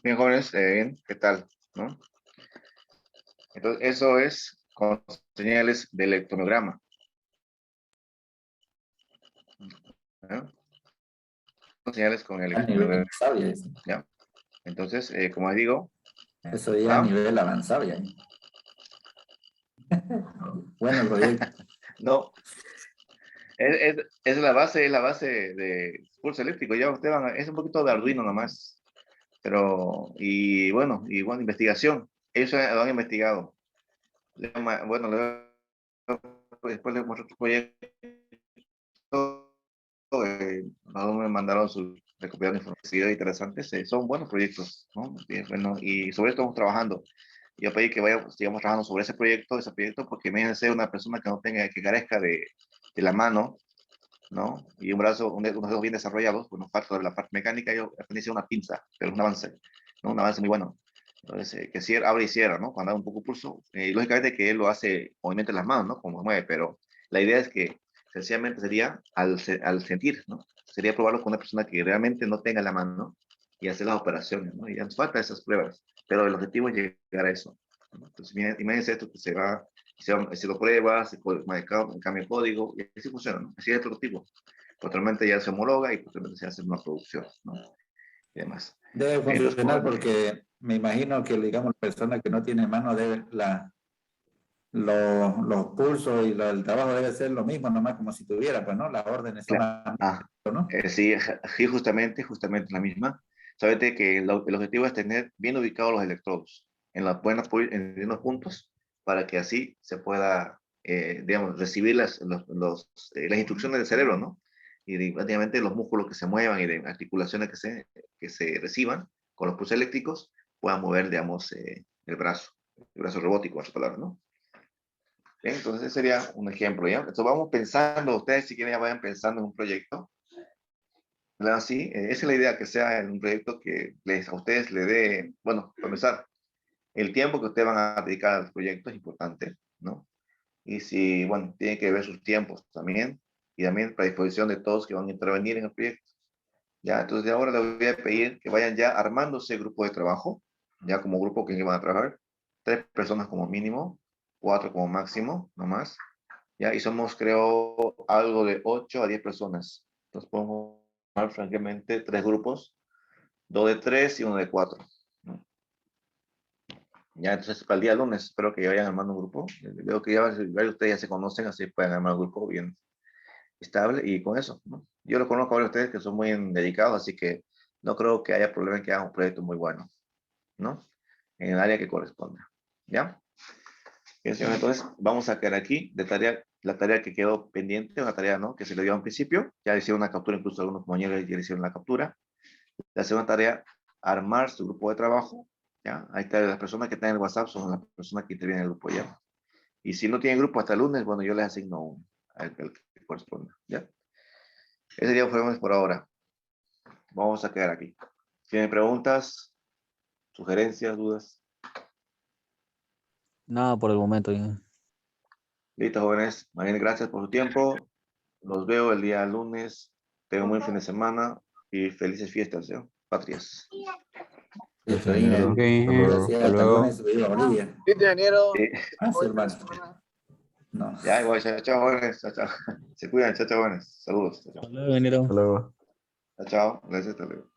S2: Bien, jóvenes, bien, ¿qué tal? ¿No? Entonces, eso es con señales de electromiograma. ¿Ya? Son señales con
S4: a nivel
S2: electromiograma.
S4: avanzado ya eso.
S2: ¿Ya? Entonces, como digo,
S4: Eso ya a nivel avanzado ya. Bueno, el proyecto.
S2: no, es la base de pulso eléctrico. Ya ustedes es un poquito de Arduino nomás. Pero, y bueno, investigación. Ellos lo han investigado. Bueno, después les muestro otro proyecto. No me mandaron su recopilación de información interesantes. Son buenos proyectos, ¿no? Bien, bueno, y sobre esto estamos trabajando. Yo pedí que sigamos trabajando sobre ese proyecto, porque imagínense una persona que no tenga, que carezca de la mano, ¿no? Y un brazo, unos dedos bien desarrollados, bueno, falta de la parte mecánica, yo aprendí a hacer una pinza, pero es un avance. ¿no? Un avance muy bueno. Entonces, que cierra, abre y cierra, ¿no? Cuando da un poco pulso. Y lógicamente que él lo hace, movimiento las manos, ¿no? Como mueve, pero la idea es que sencillamente sería al sentir, ¿no? Sería probarlo con una persona que realmente no tenga la mano y hacer las operaciones, ¿no? Y ya nos falta esas pruebas, pero el objetivo es llegar a eso, ¿no? Entonces, imagínense esto que se lo prueba, cambia el código, y así funciona, ¿no? Así es el prototipo. Posteriormente ya se homologa y posteriormente se hace una producción, ¿no? Y demás.
S4: Debe
S2: Entonces,
S4: funcionar porque me imagino que, digamos, la persona que no tiene mano debe, los pulsos y el trabajo debe ser lo mismo, nomás como si tuviera, pues, ¿no? Las órdenes son las
S2: ah,
S4: mismas, ¿no?
S2: sí, sí, justamente la misma. Sabete que el objetivo es tener bien ubicados los electrodos en en los puntos para que así se pueda, digamos, recibir las instrucciones del cerebro, ¿no? Y prácticamente los músculos que se muevan y de articulaciones que se reciban con los pulsos eléctricos puedan mover, digamos, el brazo robótico, en otras palabras, ¿no? Bien, entonces ese sería un ejemplo, ¿ya? Entonces vamos pensando, ustedes si quieren ya vayan pensando en un proyecto. Así, esa es la idea, que sea en un proyecto que a ustedes le dé, bueno, para empezar, el tiempo que ustedes van a dedicar al proyecto es importante, ¿no? Y si, bueno, tienen que ver sus tiempos también, y también para disposición de todos que van a intervenir en el proyecto. Ya, entonces de ahora les voy a pedir que vayan ya armándose grupo de trabajo, ya como grupo que van a trabajar, 3 personas como mínimo, 4 como máximo, no más. Ya, y somos, creo, algo de 8 a 10 personas. Entonces podemos formar, francamente, 3 grupos, 2 de 3 y 1 de 4. ¿No? Ya, entonces, para el día lunes, espero que vayan armando un grupo. Veo que ya varios de ustedes ya se conocen, así pueden armar un grupo bien estable y con eso, ¿no? Yo lo conozco a varios de ustedes que son muy dedicados, así que no creo que haya problema en que hagan un proyecto muy bueno, ¿no? En el área que corresponda. ¿Ya? Bien, señor, entonces vamos a quedar aquí de tarea, la tarea que quedó pendiente, una tarea, ¿no? Que se le dio al principio, ya hicieron una captura, incluso algunos compañeros ya le hicieron la captura. La segunda tarea, armar su grupo de trabajo, ¿ya? Ahí está, las personas que están en el WhatsApp son las personas que intervienen en el grupo, ¿ya? Y si no tienen grupo hasta el lunes, bueno, yo les asigno al que corresponda, ¿ya? Ese sería por ahora. Vamos a quedar aquí. ¿Tienen preguntas, sugerencias, dudas?
S3: Nada por el momento.
S2: Listo, jóvenes. Más bien, gracias por su tiempo. Los veo el día lunes. Tengan un buen fin de semana y felices fiestas, ¿ya? Patrias.
S4: Eso,
S5: Ingeniero.
S3: Ok,
S4: gracias,
S5: Hasta
S4: hasta el
S5: luego.
S4: lunes viva Bolivia.
S6: Sí, ingeniero.
S2: Sí.
S4: Ah, sí,
S6: Buen fin de
S4: hermano.
S6: semana.
S4: No.
S2: Ya, igual, chao, chao, jóvenes. Chao, chao. Se cuidan, chao, chao, jóvenes. Saludos. Chao, chao.
S3: hasta luego, ingeniero.
S5: Hasta luego.
S2: Chao, chao. Gracias, hasta luego.